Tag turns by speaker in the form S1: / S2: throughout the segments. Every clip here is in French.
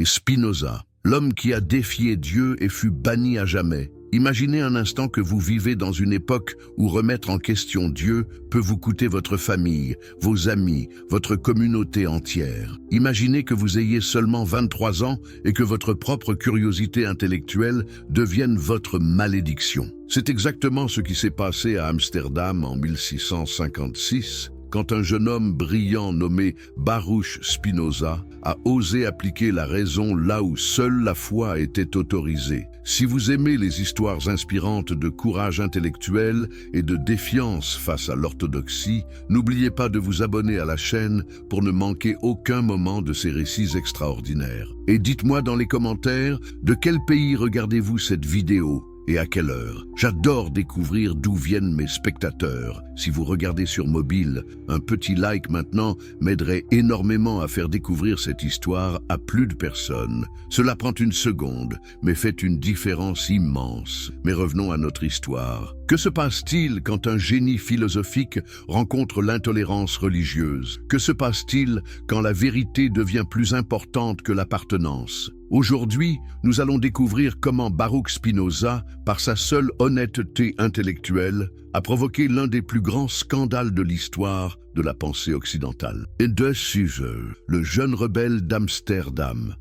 S1: et Spinoza, l'homme qui a défié Dieu et fut banni à jamais. Imaginez un instant que vous vivez dans une époque où remettre en question Dieu peut vous coûter votre famille, vos amis, votre communauté entière. Imaginez que vous ayez seulement 23 ans et que votre propre curiosité intellectuelle devienne votre malédiction. C'est exactement ce qui s'est passé à Amsterdam en 1656, quand un jeune homme brillant nommé Baruch Spinoza a osé appliquer la raison là où seule la foi était autorisée. Si vous aimez les histoires inspirantes de courage intellectuel et de défiance face à l'orthodoxie, n'oubliez pas de vous abonner à la chaîne pour ne manquer aucun moment de ces récits extraordinaires. Et dites-moi dans les commentaires de quel pays regardez-vous cette vidéo et à quelle heure. J'adore découvrir d'où viennent mes spectateurs. Si vous regardez sur mobile, un petit like maintenant m'aiderait énormément à faire découvrir cette histoire à plus de personnes. Cela prend une seconde, mais fait une différence immense. Mais revenons à notre histoire. Que se passe-t-il quand un génie philosophique rencontre l'intolérance religieuse? Que se passe-t-il quand la vérité devient plus importante que l'appartenance? Aujourd'hui, nous allons découvrir comment Baruch Spinoza, par sa seule honnêteté intellectuelle, a provoqué l'un des plus grands scandales de l'histoire de la pensée occidentale. Et de sujet, le jeune rebelle d'Amsterdam.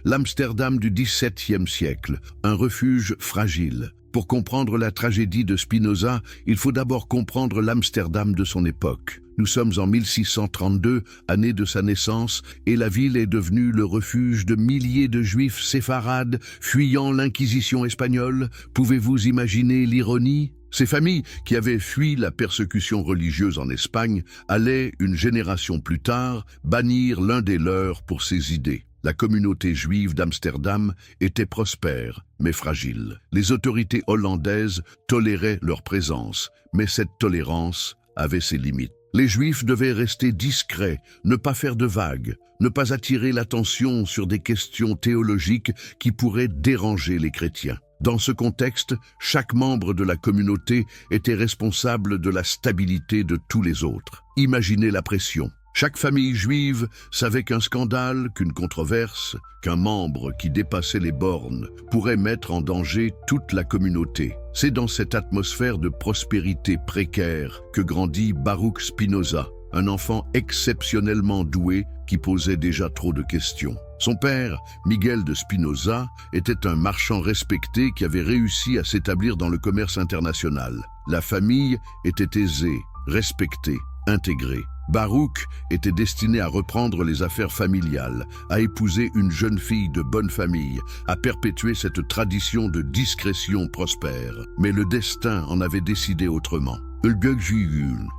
S1: L'Amsterdam du XVIIe siècle, un refuge fragile. Pour comprendre la tragédie de Spinoza, il faut d'abord comprendre l'Amsterdam de son époque. Nous sommes en 1632, année de sa naissance, et la ville est devenue le refuge de milliers de juifs séfarades fuyant l'Inquisition espagnole. Pouvez-vous imaginer l'ironie? Ces familles, qui avaient fui la persécution religieuse en Espagne, allaient, une génération plus tard, bannir l'un des leurs pour ses idées. La communauté juive d'Amsterdam était prospère, mais fragile. Les autorités hollandaises toléraient leur présence, mais cette tolérance avait ses limites. Les Juifs devaient rester discrets, ne pas faire de vagues, ne pas attirer l'attention sur des questions théologiques qui pourraient déranger les chrétiens. Dans ce contexte, chaque membre de la communauté était responsable de la stabilité de tous les autres. Imaginez la pression. Chaque famille juive savait qu'un scandale, qu'une controverse, qu'un membre qui dépassait les bornes pourrait mettre en danger toute la communauté. C'est dans cette atmosphère de prospérité précaire que grandit Baruch Spinoza, un enfant exceptionnellement doué qui posait déjà trop de questions. Son père, Miguel de Spinoza, était un marchand respecté qui avait réussi à s'établir dans le commerce international. La famille était aisée, respectée, intégrée. Baruch était destiné à reprendre les affaires familiales, à épouser une jeune fille de bonne famille, à perpétuer cette tradition de discrétion prospère. Mais le destin en avait décidé autrement.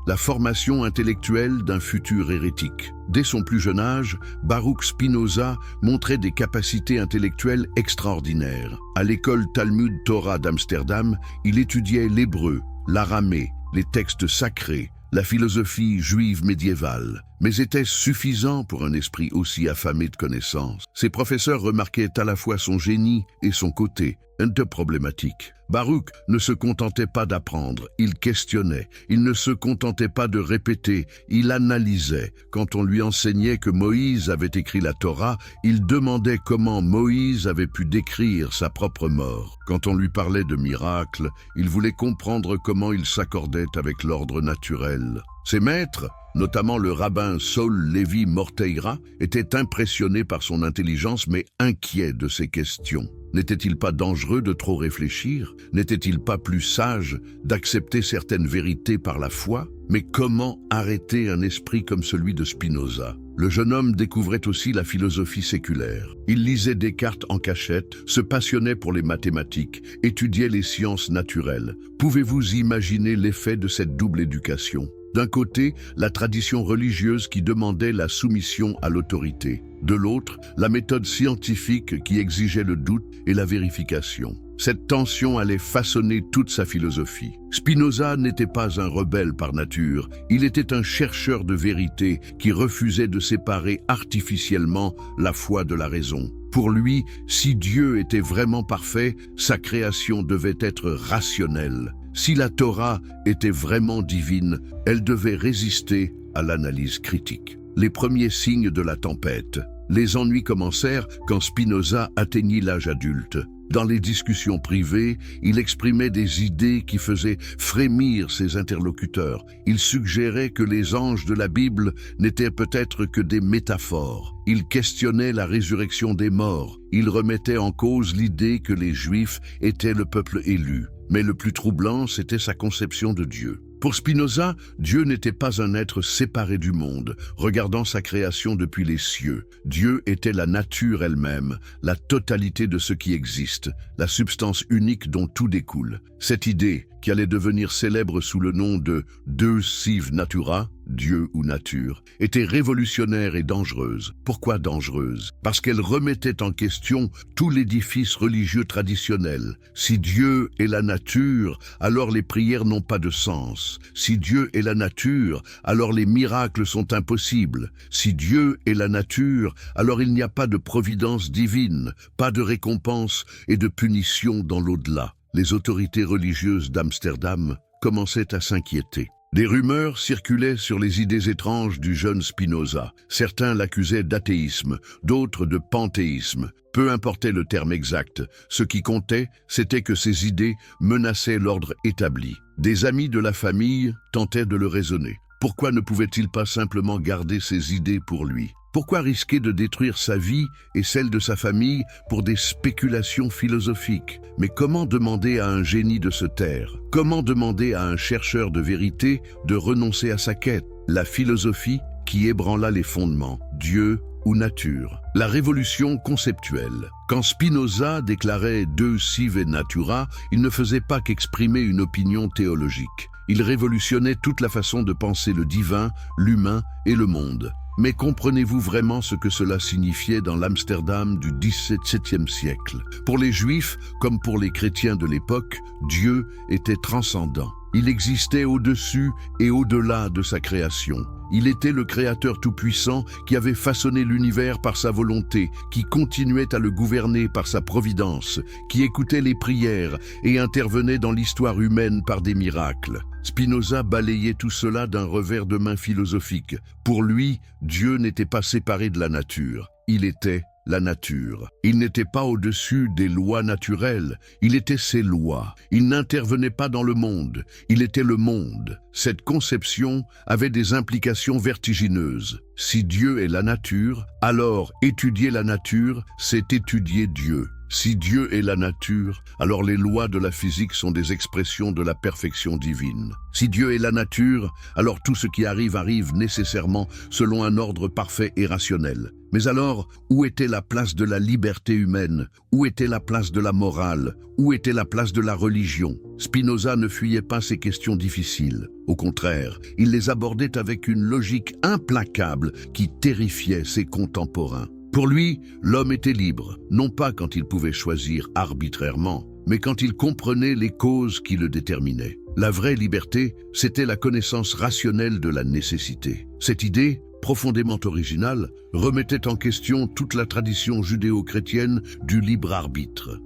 S1: La formation intellectuelle d'un futur hérétique. Dès son plus jeune âge, Baruch Spinoza montrait des capacités intellectuelles extraordinaires. À l'école Talmud Torah d'Amsterdam, il étudiait l'hébreu, l'aramée, les textes sacrés, la philosophie juive médiévale. Mais était-ce suffisant pour un esprit aussi affamé de connaissances? Ses professeurs remarquaient à la fois son génie et son côté un peu problématique. Baruch ne se contentait pas d'apprendre, il questionnait. Il ne se contentait pas de répéter, il analysait. Quand on lui enseignait que Moïse avait écrit la Torah, il demandait comment Moïse avait pu décrire sa propre mort. Quand on lui parlait de miracles, il voulait comprendre comment il s'accordait avec l'ordre naturel. Ses maîtres, notamment le rabbin Saul Lévi Morteira, étaient impressionnés par son intelligence mais inquiets de ses questions. N'était-il pas dangereux de trop réfléchir? N'était-il pas plus sage d'accepter certaines vérités par la foi? Mais comment arrêter un esprit comme celui de Spinoza? Le jeune homme découvrait aussi la philosophie séculaire. Il lisait Descartes en cachette, se passionnait pour les mathématiques, étudiait les sciences naturelles. Pouvez-vous imaginer l'effet de cette double éducation? D'un côté, la tradition religieuse qui demandait la soumission à l'autorité. De l'autre, la méthode scientifique qui exigeait le doute et la vérification. Cette tension allait façonner toute sa philosophie. Spinoza n'était pas un rebelle par nature, il était un chercheur de vérité qui refusait de séparer artificiellement la foi de la raison. Pour lui, si Dieu était vraiment parfait, sa création devait être rationnelle. Si la Torah était vraiment divine, elle devait résister à l'analyse critique. Les premiers signes de la tempête. Les ennuis commencèrent quand Spinoza atteignit l'âge adulte. Dans les discussions privées, il exprimait des idées qui faisaient frémir ses interlocuteurs. Il suggérait que les anges de la Bible n'étaient peut-être que des métaphores. Il questionnait la résurrection des morts. Il remettait en cause l'idée que les Juifs étaient le peuple élu. Mais le plus troublant, c'était sa conception de Dieu. Pour Spinoza, Dieu n'était pas un être séparé du monde, regardant sa création depuis les cieux. Dieu était la nature elle-même, la totalité de ce qui existe, la substance unique dont tout découle. Cette idée, qui allait devenir célèbre sous le nom de Deus sive natura, Dieu ou nature, était révolutionnaire et dangereuse. Pourquoi dangereuse? Parce qu'elle remettait en question tout l'édifice religieux traditionnel. Si Dieu est la nature, alors les prières n'ont pas de sens. Si Dieu est la nature, alors les miracles sont impossibles. Si Dieu est la nature, alors il n'y a pas de providence divine, pas de récompense et de punition dans l'au-delà. Les autorités religieuses d'Amsterdam commençaient à s'inquiéter. Des rumeurs circulaient sur les idées étranges du jeune Spinoza. Certains l'accusaient d'athéisme, d'autres de panthéisme. Peu importait le terme exact, ce qui comptait, c'était que ces idées menaçaient l'ordre établi. Des amis de la famille tentaient de le raisonner. Pourquoi ne pouvait-il pas simplement garder ses idées pour lui? Pourquoi risquer de détruire sa vie et celle de sa famille pour des spéculations philosophiques? Mais comment demander à un génie de se taire? Comment demander à un chercheur de vérité de renoncer à sa quête? La philosophie qui ébranla les fondements, Dieu ou nature. La révolution conceptuelle. Quand Spinoza déclarait Deus sive natura, il ne faisait pas qu'exprimer une opinion théologique. Il révolutionnait toute la façon de penser le divin, l'humain et le monde. Mais comprenez-vous vraiment ce que cela signifiait dans l'Amsterdam du XVIIe siècle? Pour les Juifs, comme pour les chrétiens de l'époque, Dieu était transcendant. Il existait au-dessus et au-delà de sa création. Il était le Créateur tout-puissant qui avait façonné l'univers par sa volonté, qui continuait à le gouverner par sa providence, qui écoutait les prières et intervenait dans l'histoire humaine par des miracles. Spinoza balayait tout cela d'un revers de main philosophique. Pour lui, Dieu n'était pas séparé de la nature. Il était la nature. Il n'était pas au-dessus des lois naturelles, il était ses lois. Il n'intervenait pas dans le monde, il était le monde. Cette conception avait des implications vertigineuses. Si Dieu est la nature, alors étudier la nature, c'est étudier Dieu. Si Dieu est la nature, alors les lois de la physique sont des expressions de la perfection divine. Si Dieu est la nature, alors tout ce qui arrive nécessairement selon un ordre parfait et rationnel. Mais alors, où était la place de la liberté humaine? Où était la place de la morale? Où était la place de la religion? Spinoza ne fuyait pas ces questions difficiles. Au contraire, il les abordait avec une logique implacable qui terrifiait ses contemporains. Pour lui, l'homme était libre, non pas quand il pouvait choisir arbitrairement, mais quand il comprenait les causes qui le déterminaient. La vraie liberté, c'était la connaissance rationnelle de la nécessité. Cette idée, profondément originale, remettait en question toute la tradition judéo-chrétienne du libre arbitre.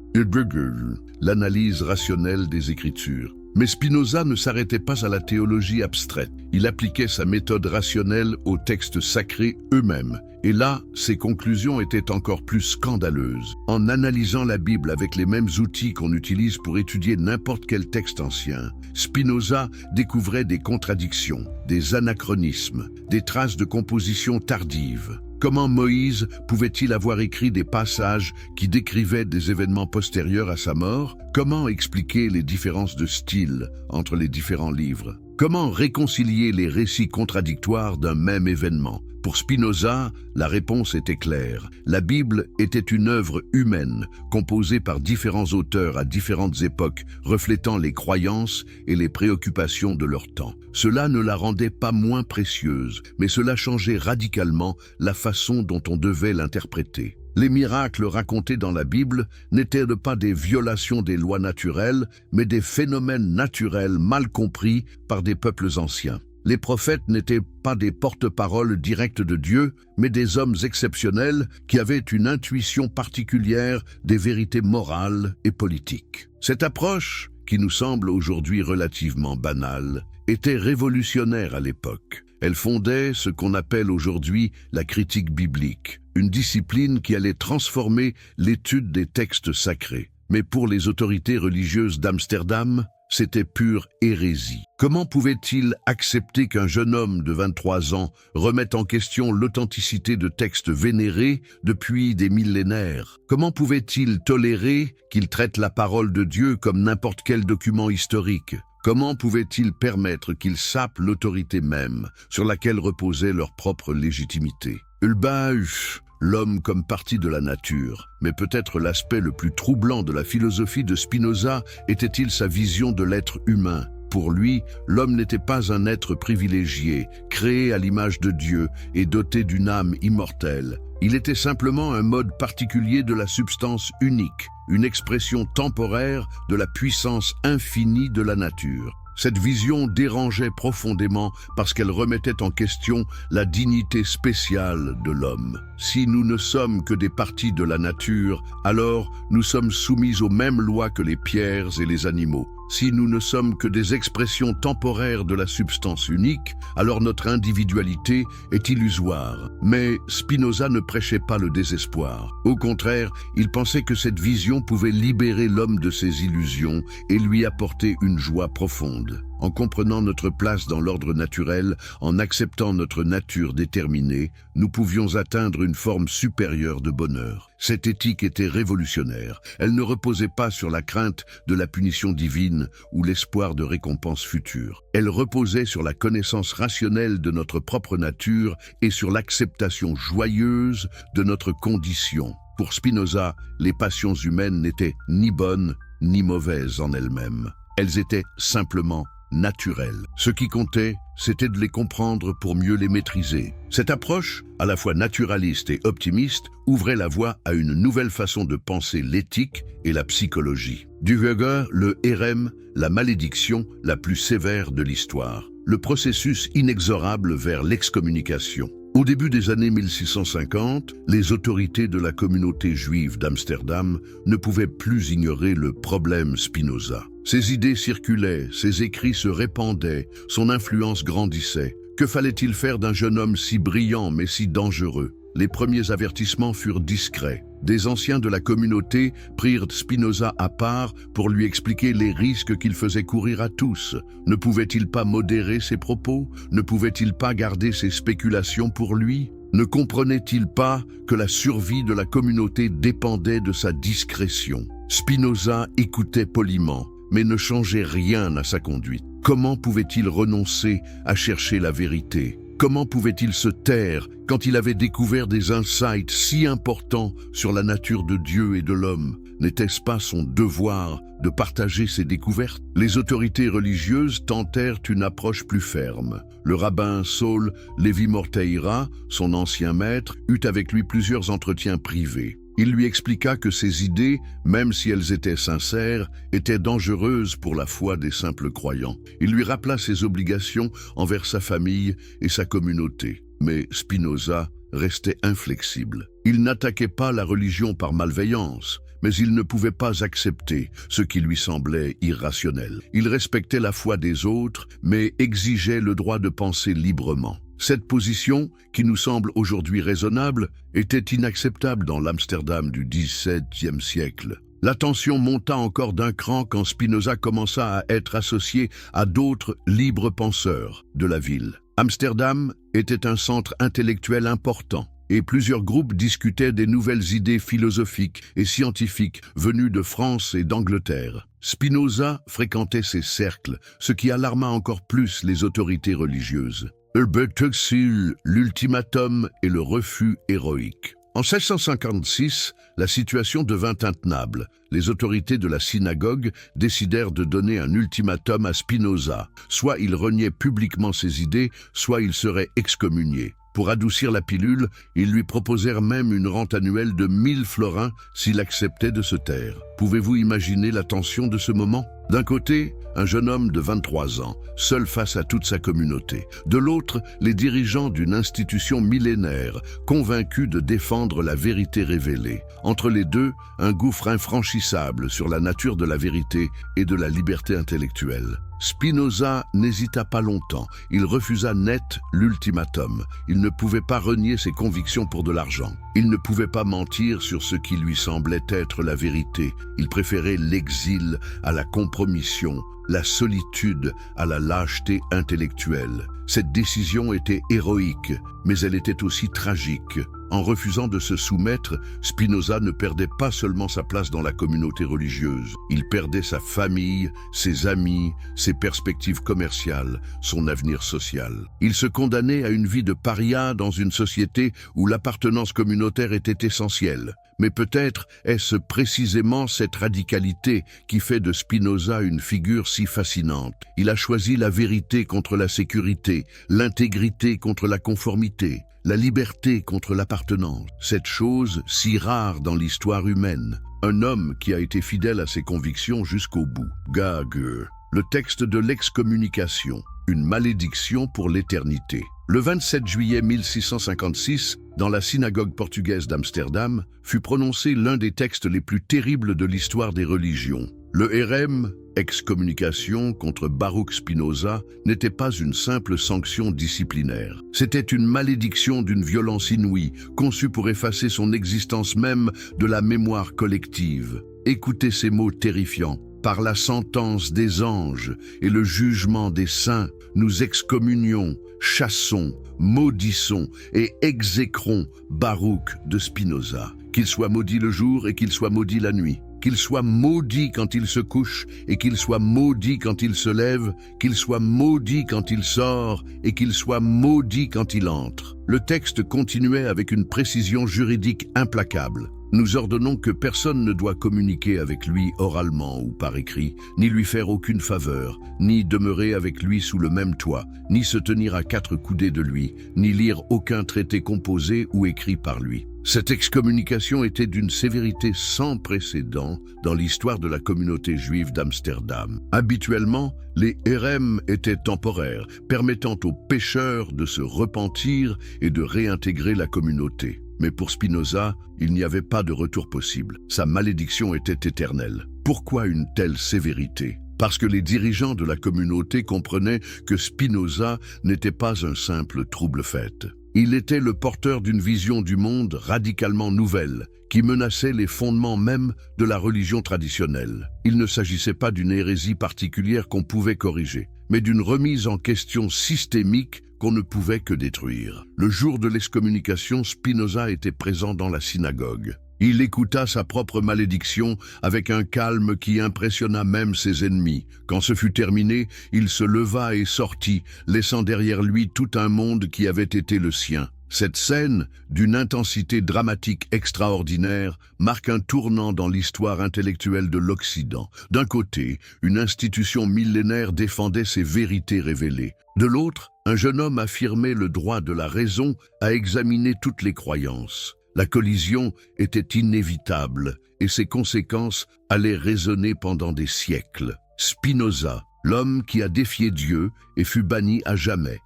S1: L'analyse rationnelle des Écritures. Mais Spinoza ne s'arrêtait pas à la théologie abstraite. Il appliquait sa méthode rationnelle aux textes sacrés eux-mêmes. Et là, ses conclusions étaient encore plus scandaleuses. En analysant la Bible avec les mêmes outils qu'on utilise pour étudier n'importe quel texte ancien, Spinoza découvrait des contradictions, des anachronismes, des traces de composition tardive. Comment Moïse pouvait-il avoir écrit des passages qui décrivaient des événements postérieurs à sa mort? Comment expliquer les différences de style entre les différents livres? Comment réconcilier les récits contradictoires d'un même événement? Pour Spinoza, la réponse était claire. La Bible était une œuvre humaine, composée par différents auteurs à différentes époques, reflétant les croyances et les préoccupations de leur temps. Cela ne la rendait pas moins précieuse, mais cela changeait radicalement la façon dont on devait l'interpréter. Les miracles racontés dans la Bible n'étaient pas des violations des lois naturelles, mais des phénomènes naturels mal compris par des peuples anciens. Les prophètes n'étaient pas des porte-paroles directs de Dieu, mais des hommes exceptionnels qui avaient une intuition particulière des vérités morales et politiques. Cette approche, qui nous semble aujourd'hui relativement banale, était révolutionnaire à l'époque. Elle fondait ce qu'on appelle aujourd'hui la critique biblique, une discipline qui allait transformer l'étude des textes sacrés. Mais pour les autorités religieuses d'Amsterdam, c'était pure hérésie. Comment pouvait-il accepter qu'un jeune homme de 23 ans remette en question l'authenticité de textes vénérés depuis des millénaires? Comment pouvait-il tolérer qu'il traite la parole de Dieu comme n'importe quel document historique? Comment pouvait-il permettre qu'ils sapent l'autorité même sur laquelle reposait leur propre légitimité? Ulbach, l'homme comme partie de la nature, mais peut-être l'aspect le plus troublant de la philosophie de Spinoza était-il sa vision de l'être humain. Pour lui, l'homme n'était pas un être privilégié, créé à l'image de Dieu et doté d'une âme immortelle. Il était simplement un mode particulier de la substance unique, une expression temporaire de la puissance infinie de la nature. Cette vision dérangeait profondément parce qu'elle remettait en question la dignité spéciale de l'homme. Si nous ne sommes que des parties de la nature, alors nous sommes soumis aux mêmes lois que les pierres et les animaux. Si nous ne sommes que des expressions temporaires de la substance unique, alors notre individualité est illusoire. Mais Spinoza ne prêchait pas le désespoir. Au contraire, il pensait que cette vision pouvait libérer l'homme de ses illusions et lui apporter une joie profonde. En comprenant notre place dans l'ordre naturel, en acceptant notre nature déterminée, nous pouvions atteindre une forme supérieure de bonheur. Cette éthique était révolutionnaire. Elle ne reposait pas sur la crainte de la punition divine ou l'espoir de récompenses futures. Elle reposait sur la connaissance rationnelle de notre propre nature et sur l'acceptation joyeuse de notre condition. Pour Spinoza, les passions humaines n'étaient ni bonnes ni mauvaises en elles-mêmes. Elles étaient simplement naturelles. Ce qui comptait, c'était de les comprendre pour mieux les maîtriser. Cette approche, à la fois naturaliste et optimiste, ouvrait la voie à une nouvelle façon de penser l'éthique et la psychologie. Du Höger, le Hérem, la malédiction la plus sévère de l'histoire. Le processus inexorable vers l'excommunication. Au début des années 1650, les autorités de la communauté juive d'Amsterdam ne pouvaient plus ignorer le problème Spinoza. Ses idées circulaient, ses écrits se répandaient, son influence grandissait. Que fallait-il faire d'un jeune homme si brillant mais si dangereux? Les premiers avertissements furent discrets. Des anciens de la communauté prirent Spinoza à part pour lui expliquer les risques qu'il faisait courir à tous. Ne pouvait-il pas modérer ses propos? Ne pouvait-il pas garder ses spéculations pour lui? Ne comprenait-il pas que la survie de la communauté dépendait de sa discrétion? Spinoza écoutait poliment, mais ne changeait rien à sa conduite. Comment pouvait-il renoncer à chercher la vérité? Comment pouvait-il se taire quand il avait découvert des insights si importants sur la nature de Dieu et de l'homme? N'était-ce pas son devoir de partager ses découvertes? Les autorités religieuses tentèrent une approche plus ferme. Le rabbin Saul Lévi Morteira, son ancien maître, eut avec lui plusieurs entretiens privés. Il lui expliqua que ses idées, même si elles étaient sincères, étaient dangereuses pour la foi des simples croyants. Il lui rappela ses obligations envers sa famille et sa communauté. Mais Spinoza restait inflexible. Il n'attaquait pas la religion par malveillance, mais il ne pouvait pas accepter ce qui lui semblait irrationnel. Il respectait la foi des autres, mais exigeait le droit de penser librement. Cette position, qui nous semble aujourd'hui raisonnable, était inacceptable dans l'Amsterdam du XVIIe siècle. La tension monta encore d'un cran quand Spinoza commença à être associé à d'autres libres penseurs de la ville. Amsterdam était un centre intellectuel important, et plusieurs groupes discutaient des nouvelles idées philosophiques et scientifiques venues de France et d'Angleterre. Spinoza fréquentait ces cercles, ce qui alarma encore plus les autorités religieuses. Herbert Huxley, l'ultimatum et le refus héroïque. En 1656, la situation devint intenable. Les autorités de la synagogue décidèrent de donner un ultimatum à Spinoza. Soit il reniait publiquement ses idées, soit il serait excommunié. Pour adoucir la pilule, ils lui proposèrent même une rente annuelle de 1000 florins s'il acceptait de se taire. Pouvez-vous imaginer la tension de ce moment? D'un côté, un jeune homme de 23 ans, seul face à toute sa communauté. De l'autre, les dirigeants d'une institution millénaire, convaincus de défendre la vérité révélée. Entre les deux, un gouffre infranchissable sur la nature de la vérité et de la liberté intellectuelle. Spinoza n'hésita pas longtemps. Il refusa net l'ultimatum. Il ne pouvait pas renier ses convictions pour de l'argent. Il ne pouvait pas mentir sur ce qui lui semblait être la vérité. Il préférait l'exil à la compromission, la solitude à la lâcheté intellectuelle. Cette décision était héroïque, mais elle était aussi tragique. En refusant de se soumettre, Spinoza ne perdait pas seulement sa place dans la communauté religieuse. Il perdait sa famille, ses amis, ses perspectives commerciales, son avenir social. Il se condamnait à une vie de paria dans une société où l'appartenance communautaire était essentielle. Mais peut-être est-ce précisément cette radicalité qui fait de Spinoza une figure si fascinante. Il a choisi la vérité contre la sécurité, l'intégrité contre la conformité, la liberté contre l'appartenance. Cette chose si rare dans l'histoire humaine. Un homme qui a été fidèle à ses convictions jusqu'au bout. Gage. Le texte de l'excommunication. Une malédiction pour l'éternité. Le 27 juillet 1656, dans la synagogue portugaise d'Amsterdam, fut prononcé l'un des textes les plus terribles de l'histoire des religions. Le Herem, excommunication contre Baruch Spinoza, n'était pas une simple sanction disciplinaire. C'était une malédiction d'une violence inouïe, conçue pour effacer son existence même de la mémoire collective. Écoutez ces mots terrifiants. Par la sentence des anges et le jugement des saints, nous excommunions, chassons, maudissons et exécrons Baruch de Spinoza. Qu'il soit maudit le jour et qu'il soit maudit la nuit. Qu'il soit maudit quand il se couche et qu'il soit maudit quand il se lève, qu'il soit maudit quand il sort et qu'il soit maudit quand il entre. Le texte continuait avec une précision juridique implacable. Nous ordonnons que personne ne doit communiquer avec lui oralement ou par écrit, ni lui faire aucune faveur, ni demeurer avec lui sous le même toit, ni se tenir à 4 coudées de lui, ni lire aucun traité composé ou écrit par lui. Cette excommunication était d'une sévérité sans précédent dans l'histoire de la communauté juive d'Amsterdam. Habituellement, les Herem étaient temporaires, permettant aux pécheurs de se repentir et de réintégrer la communauté. Mais pour Spinoza, il n'y avait pas de retour possible. Sa malédiction était éternelle. Pourquoi une telle sévérité? Parce que les dirigeants de la communauté comprenaient que Spinoza n'était pas un simple trouble-fête. Il était le porteur d'une vision du monde radicalement nouvelle, qui menaçait les fondements même de la religion traditionnelle. Il ne s'agissait pas d'une hérésie particulière qu'on pouvait corriger, mais d'une remise en question systémique qu'on ne pouvait que détruire. Le jour de l'excommunication, Spinoza était présent dans la synagogue. Il écouta sa propre malédiction avec un calme qui impressionna même ses ennemis. Quand ce fut terminé, il se leva et sortit, laissant derrière lui tout un monde qui avait été le sien. Cette scène, d'une intensité dramatique extraordinaire, marque un tournant dans l'histoire intellectuelle de l'Occident. D'un côté, une institution millénaire défendait ses vérités révélées. De l'autre, un jeune homme affirmait le droit de la raison à examiner toutes les croyances. La collision était inévitable et ses conséquences allaient résonner pendant des siècles. Spinoza, l'homme qui a défié Dieu et fut banni à jamais.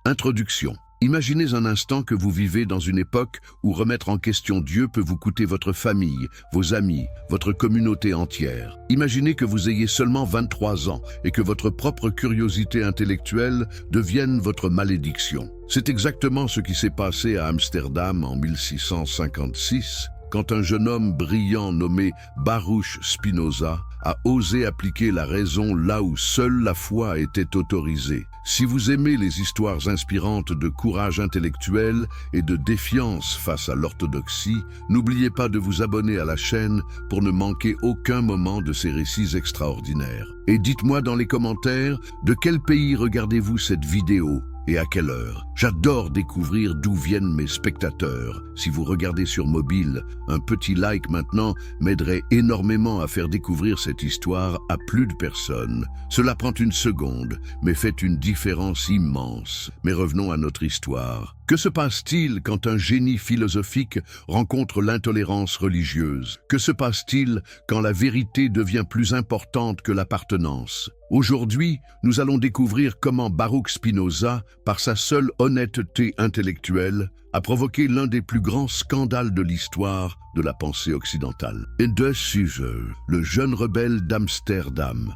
S1: Introduction. Imaginez un instant que vous vivez dans une époque où remettre en question Dieu peut vous coûter votre famille, vos amis, votre communauté entière. Imaginez que vous ayez seulement 23 ans et que votre propre curiosité intellectuelle devienne votre malédiction. C'est exactement ce qui s'est passé à Amsterdam en 1656, quand un jeune homme brillant nommé Baruch Spinoza a osé appliquer la raison là où seule la foi était autorisée. Si vous aimez les histoires inspirantes de courage intellectuel et de défiance face à l'orthodoxie, n'oubliez pas de vous abonner à la chaîne pour ne manquer aucun moment de ces récits extraordinaires. Et dites-moi dans les commentaires de quel pays regardez-vous cette vidéo et à quelle heure. J'adore découvrir d'où viennent mes spectateurs. Si vous regardez sur mobile, un petit like maintenant m'aiderait énormément à faire découvrir cette histoire à plus de personnes. Cela prend une seconde, mais fait une différence immense. Mais revenons à notre histoire. Que se passe-t-il quand un génie philosophique rencontre l'intolérance religieuse? Que se passe-t-il quand la vérité devient plus importante que l'appartenance? Aujourd'hui, nous allons découvrir comment Baruch Spinoza, par sa seule honnêteté intellectuelle, a provoqué l'un des plus grands scandales de l'histoire de la pensée occidentale. Et de sujet, le jeune rebelle d'Amsterdam.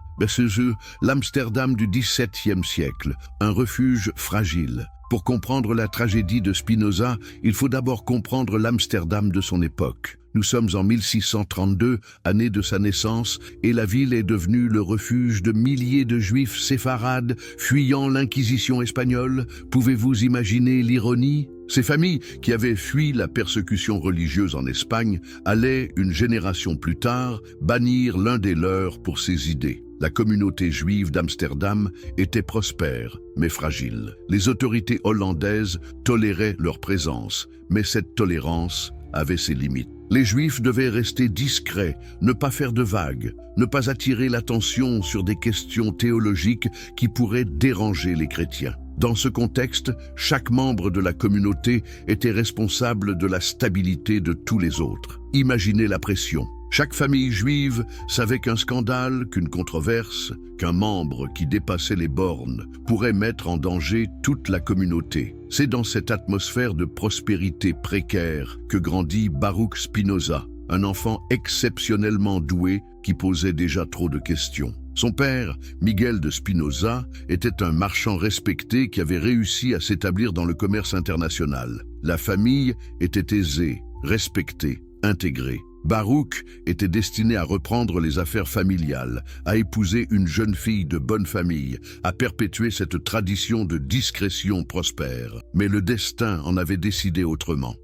S1: L'Amsterdam du XVIIe siècle, un refuge fragile. Pour comprendre la tragédie de Spinoza, il faut d'abord comprendre l'Amsterdam de son époque. Nous sommes en 1632, année de sa naissance, et la ville est devenue le refuge de milliers de juifs séfarades fuyant l'Inquisition espagnole. Pouvez-vous imaginer l'ironie? Ces familles, qui avaient fui la persécution religieuse en Espagne, allaient, une génération plus tard, bannir l'un des leurs pour ses idées. La communauté juive d'Amsterdam était prospère, mais fragile. Les autorités hollandaises toléraient leur présence, mais cette tolérance avait ses limites. Les Juifs devaient rester discrets, ne pas faire de vagues, ne pas attirer l'attention sur des questions théologiques qui pourraient déranger les chrétiens. Dans ce contexte, chaque membre de la communauté était responsable de la stabilité de tous les autres. Imaginez la pression. Chaque famille juive savait qu'un scandale, qu'une controverse, qu'un membre qui dépassait les bornes pourrait mettre en danger toute la communauté. C'est dans cette atmosphère de prospérité précaire que grandit Baruch Spinoza, un enfant exceptionnellement doué qui posait déjà trop de questions. Son père, Miguel de Spinoza, était un marchand respecté qui avait réussi à s'établir dans le commerce international. La famille était aisée, respectée, intégrée. Baruch était destiné à reprendre les affaires familiales, à épouser une jeune fille de bonne famille, à perpétuer cette tradition de discrétion prospère. Mais le destin en avait décidé autrement.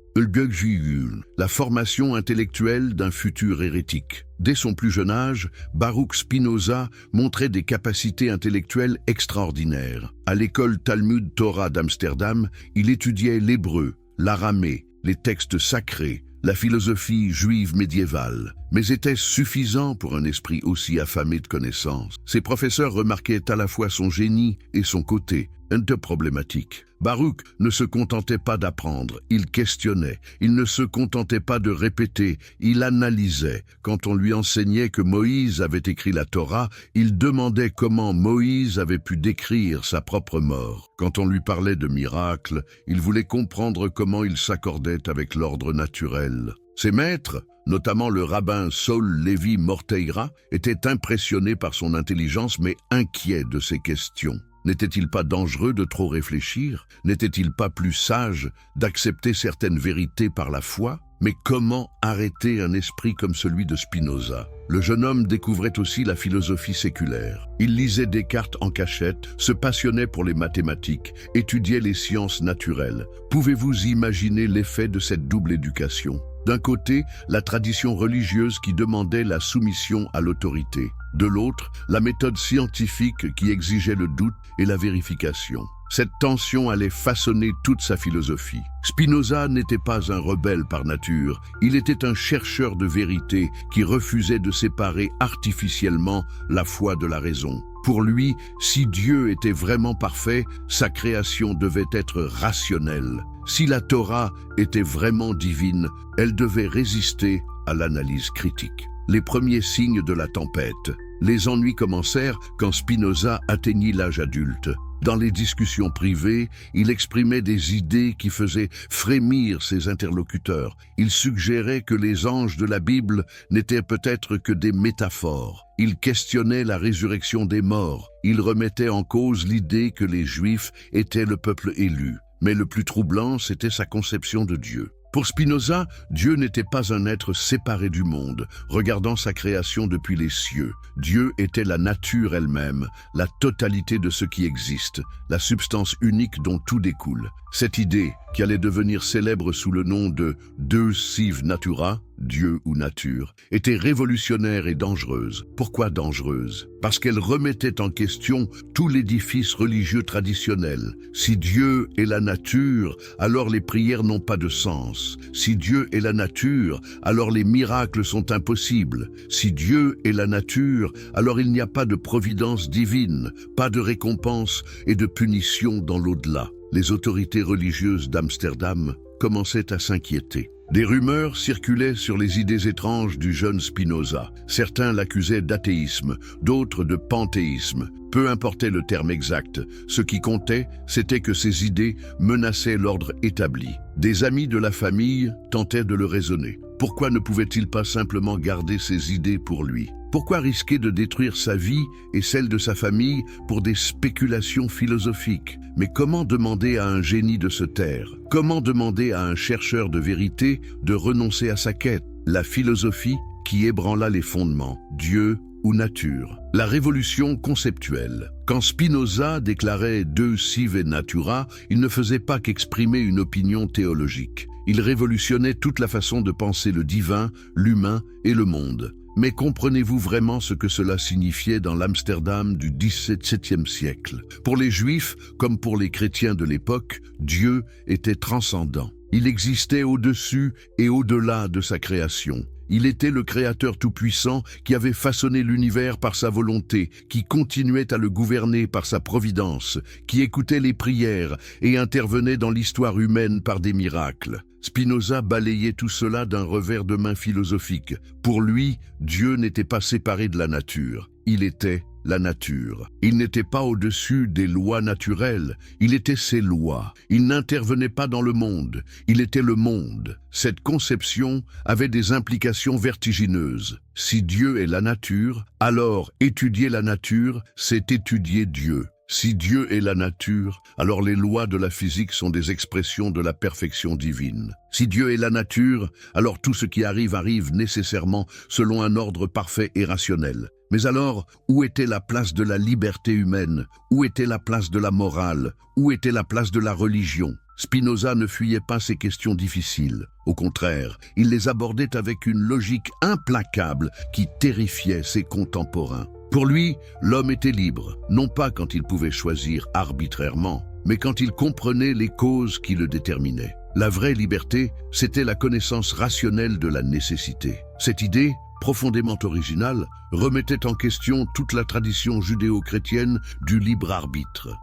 S1: La formation intellectuelle d'un futur hérétique. Dès son plus jeune âge, Baruch Spinoza montrait des capacités intellectuelles extraordinaires. À l'école Talmud Torah d'Amsterdam, il étudiait l'hébreu, l'aramée, les textes sacrés, la philosophie juive médiévale. Mais était-ce suffisant pour un esprit aussi affamé de connaissances? Ses professeurs remarquaient à la fois son génie et son côté un peu problématique. Baruch ne se contentait pas d'apprendre, il questionnait, il ne se contentait pas de répéter, il analysait. Quand on lui enseignait que Moïse avait écrit la Torah, il demandait comment Moïse avait pu décrire sa propre mort. Quand on lui parlait de miracles, il voulait comprendre comment il s'accordait avec l'ordre naturel. Ses maîtres, notamment le rabbin Saul Lévi Morteira, étaient impressionnés par son intelligence mais inquiets de ses questions. N'était-il pas dangereux de trop réfléchir? N'était-il pas plus sage d'accepter certaines vérités par la foi? Mais comment arrêter un esprit comme celui de Spinoza? Le jeune homme découvrait aussi la philosophie séculaire. Il lisait Descartes en cachette, se passionnait pour les mathématiques, étudiait les sciences naturelles. Pouvez-vous imaginer l'effet de cette double éducation? D'un côté, la tradition religieuse qui demandait la soumission à l'autorité. De l'autre, la méthode scientifique qui exigeait le doute et la vérification. Cette tension allait façonner toute sa philosophie. Spinoza n'était pas un rebelle par nature, il était un chercheur de vérité qui refusait de séparer artificiellement la foi de la raison. Pour lui, si Dieu était vraiment parfait, sa création devait être rationnelle. Si la Torah était vraiment divine, elle devait résister à l'analyse critique. Les premiers signes de la tempête. Les ennuis commencèrent quand Spinoza atteignit l'âge adulte. Dans les discussions privées, il exprimait des idées qui faisaient frémir ses interlocuteurs. Il suggérait que les anges de la Bible n'étaient peut-être que des métaphores. Il questionnait la résurrection des morts. Il remettait en cause l'idée que les Juifs étaient le peuple élu. Mais le plus troublant, c'était sa conception de Dieu. Pour Spinoza, Dieu n'était pas un être séparé du monde, regardant sa création depuis les cieux. Dieu était la nature elle-même, la totalité de ce qui existe, la substance unique dont tout découle. Cette idée, qui allait devenir célèbre sous le nom de Deus sive natura, Dieu ou nature, était révolutionnaire et dangereuse. Pourquoi dangereuse? Parce qu'elle remettait en question tout l'édifice religieux traditionnel. Si Dieu est la nature, alors les prières n'ont pas de sens. Si Dieu est la nature, alors les miracles sont impossibles. Si Dieu est la nature, alors il n'y a pas de providence divine, pas de récompense et de punition dans l'au-delà. les autorités religieuses d'Amsterdam commençaient à s'inquiéter. Des rumeurs circulaient sur les idées étranges du jeune Spinoza. Certains l'accusaient d'athéisme, d'autres de panthéisme. Peu importait le terme exact, ce qui comptait, c'était que ces idées menaçaient l'ordre établi. Des amis de la famille tentaient de le raisonner. Pourquoi ne pouvait-il pas simplement garder ses idées pour lui? Pourquoi risquer de détruire sa vie et celle de sa famille pour des spéculations philosophiques? Mais comment demander à un génie de se taire? Comment demander à un chercheur de vérité de renoncer à sa quête? La philosophie qui ébranla les fondements, Dieu ou nature. La révolution conceptuelle. Quand Spinoza déclarait « Deus sive natura », il ne faisait pas qu'exprimer une opinion théologique. Il révolutionnait toute la façon de penser le divin, l'humain et le monde. Mais comprenez-vous vraiment ce que cela signifiait dans l'Amsterdam du XVIIe siècle? Pour les Juifs, comme pour les chrétiens de l'époque, Dieu était transcendant. Il existait au-dessus et au-delà de sa création. Il était le Créateur tout-puissant qui avait façonné l'univers par sa volonté, qui continuait à le gouverner par sa providence, qui écoutait les prières et intervenait dans l'histoire humaine par des miracles. Spinoza balayait tout cela d'un revers de main philosophique. Pour lui, Dieu n'était pas séparé de la nature. Il était la nature. Il n'était pas au-dessus des lois naturelles, il était ses lois. Il n'intervenait pas dans le monde, il était le monde. Cette conception avait des implications vertigineuses. Si Dieu est la nature, alors étudier la nature, c'est étudier Dieu. Si Dieu est la nature, alors les lois de la physique sont des expressions de la perfection divine. Si Dieu est la nature, alors tout ce qui arrive nécessairement selon un ordre parfait et rationnel. Mais alors, où était la place de la liberté humaine? Où était la place de la morale? Où était la place de la religion? Spinoza ne fuyait pas ces questions difficiles. Au contraire, il les abordait avec une logique implacable qui terrifiait ses contemporains. Pour lui, l'homme était libre, non pas quand il pouvait choisir arbitrairement, mais quand il comprenait les causes qui le déterminaient. La vraie liberté, c'était la connaissance rationnelle de la nécessité. Cette idée, profondément originale, remettait en question toute la tradition judéo-chrétienne du libre arbitre.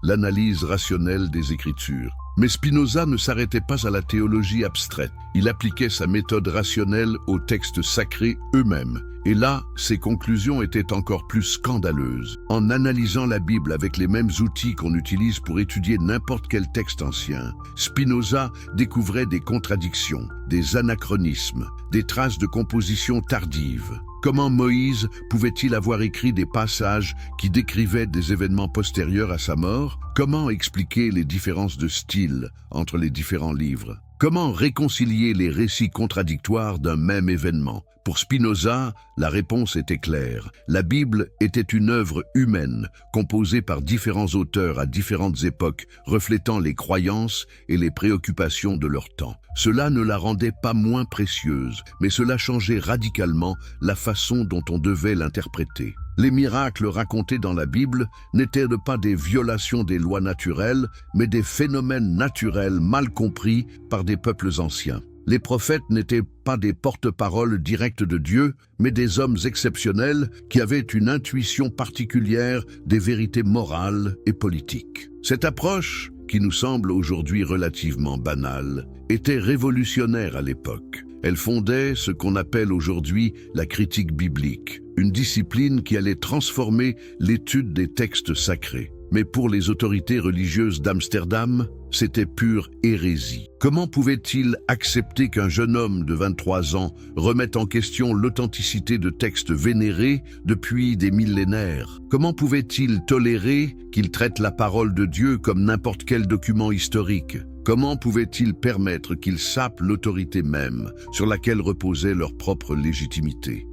S1: L'analyse rationnelle des Écritures. Mais Spinoza ne s'arrêtait pas à la théologie abstraite. Il appliquait sa méthode rationnelle aux textes sacrés eux-mêmes. Et là, ses conclusions étaient encore plus scandaleuses. En analysant la Bible avec les mêmes outils qu'on utilise pour étudier n'importe quel texte ancien, Spinoza découvrait des contradictions, des anachronismes, des traces de composition tardive. Comment Moïse pouvait-il avoir écrit des passages qui décrivaient des événements postérieurs à sa mort? Comment expliquer les différences de style entre les différents livres? Comment réconcilier les récits contradictoires d'un même événement? Pour Spinoza, la réponse était claire. La Bible était une œuvre humaine, composée par différents auteurs à différentes époques, reflétant les croyances et les préoccupations de leur temps. Cela ne la rendait pas moins précieuse, mais cela changeait radicalement la façon dont on devait l'interpréter. Les miracles racontés dans la Bible n'étaient pas des violations des lois naturelles, mais des phénomènes naturels mal compris par des peuples anciens. Les prophètes n'étaient pas des porte-paroles directs de Dieu, mais des hommes exceptionnels qui avaient une intuition particulière des vérités morales et politiques. Cette approche, qui nous semble aujourd'hui relativement banale, était révolutionnaire à l'époque. Elle fondait ce qu'on appelle aujourd'hui la critique biblique, une discipline qui allait transformer l'étude des textes sacrés. Mais pour les autorités religieuses d'Amsterdam, c'était pure hérésie. Comment pouvait-il accepter qu'un jeune homme de 23 ans remette en question l'authenticité de textes vénérés depuis des millénaires? Comment pouvait-il tolérer qu'il traite la parole de Dieu comme n'importe quel document historique? Comment pouvait-il permettre qu'ils sapent l'autorité même sur laquelle reposait leur propre légitimité?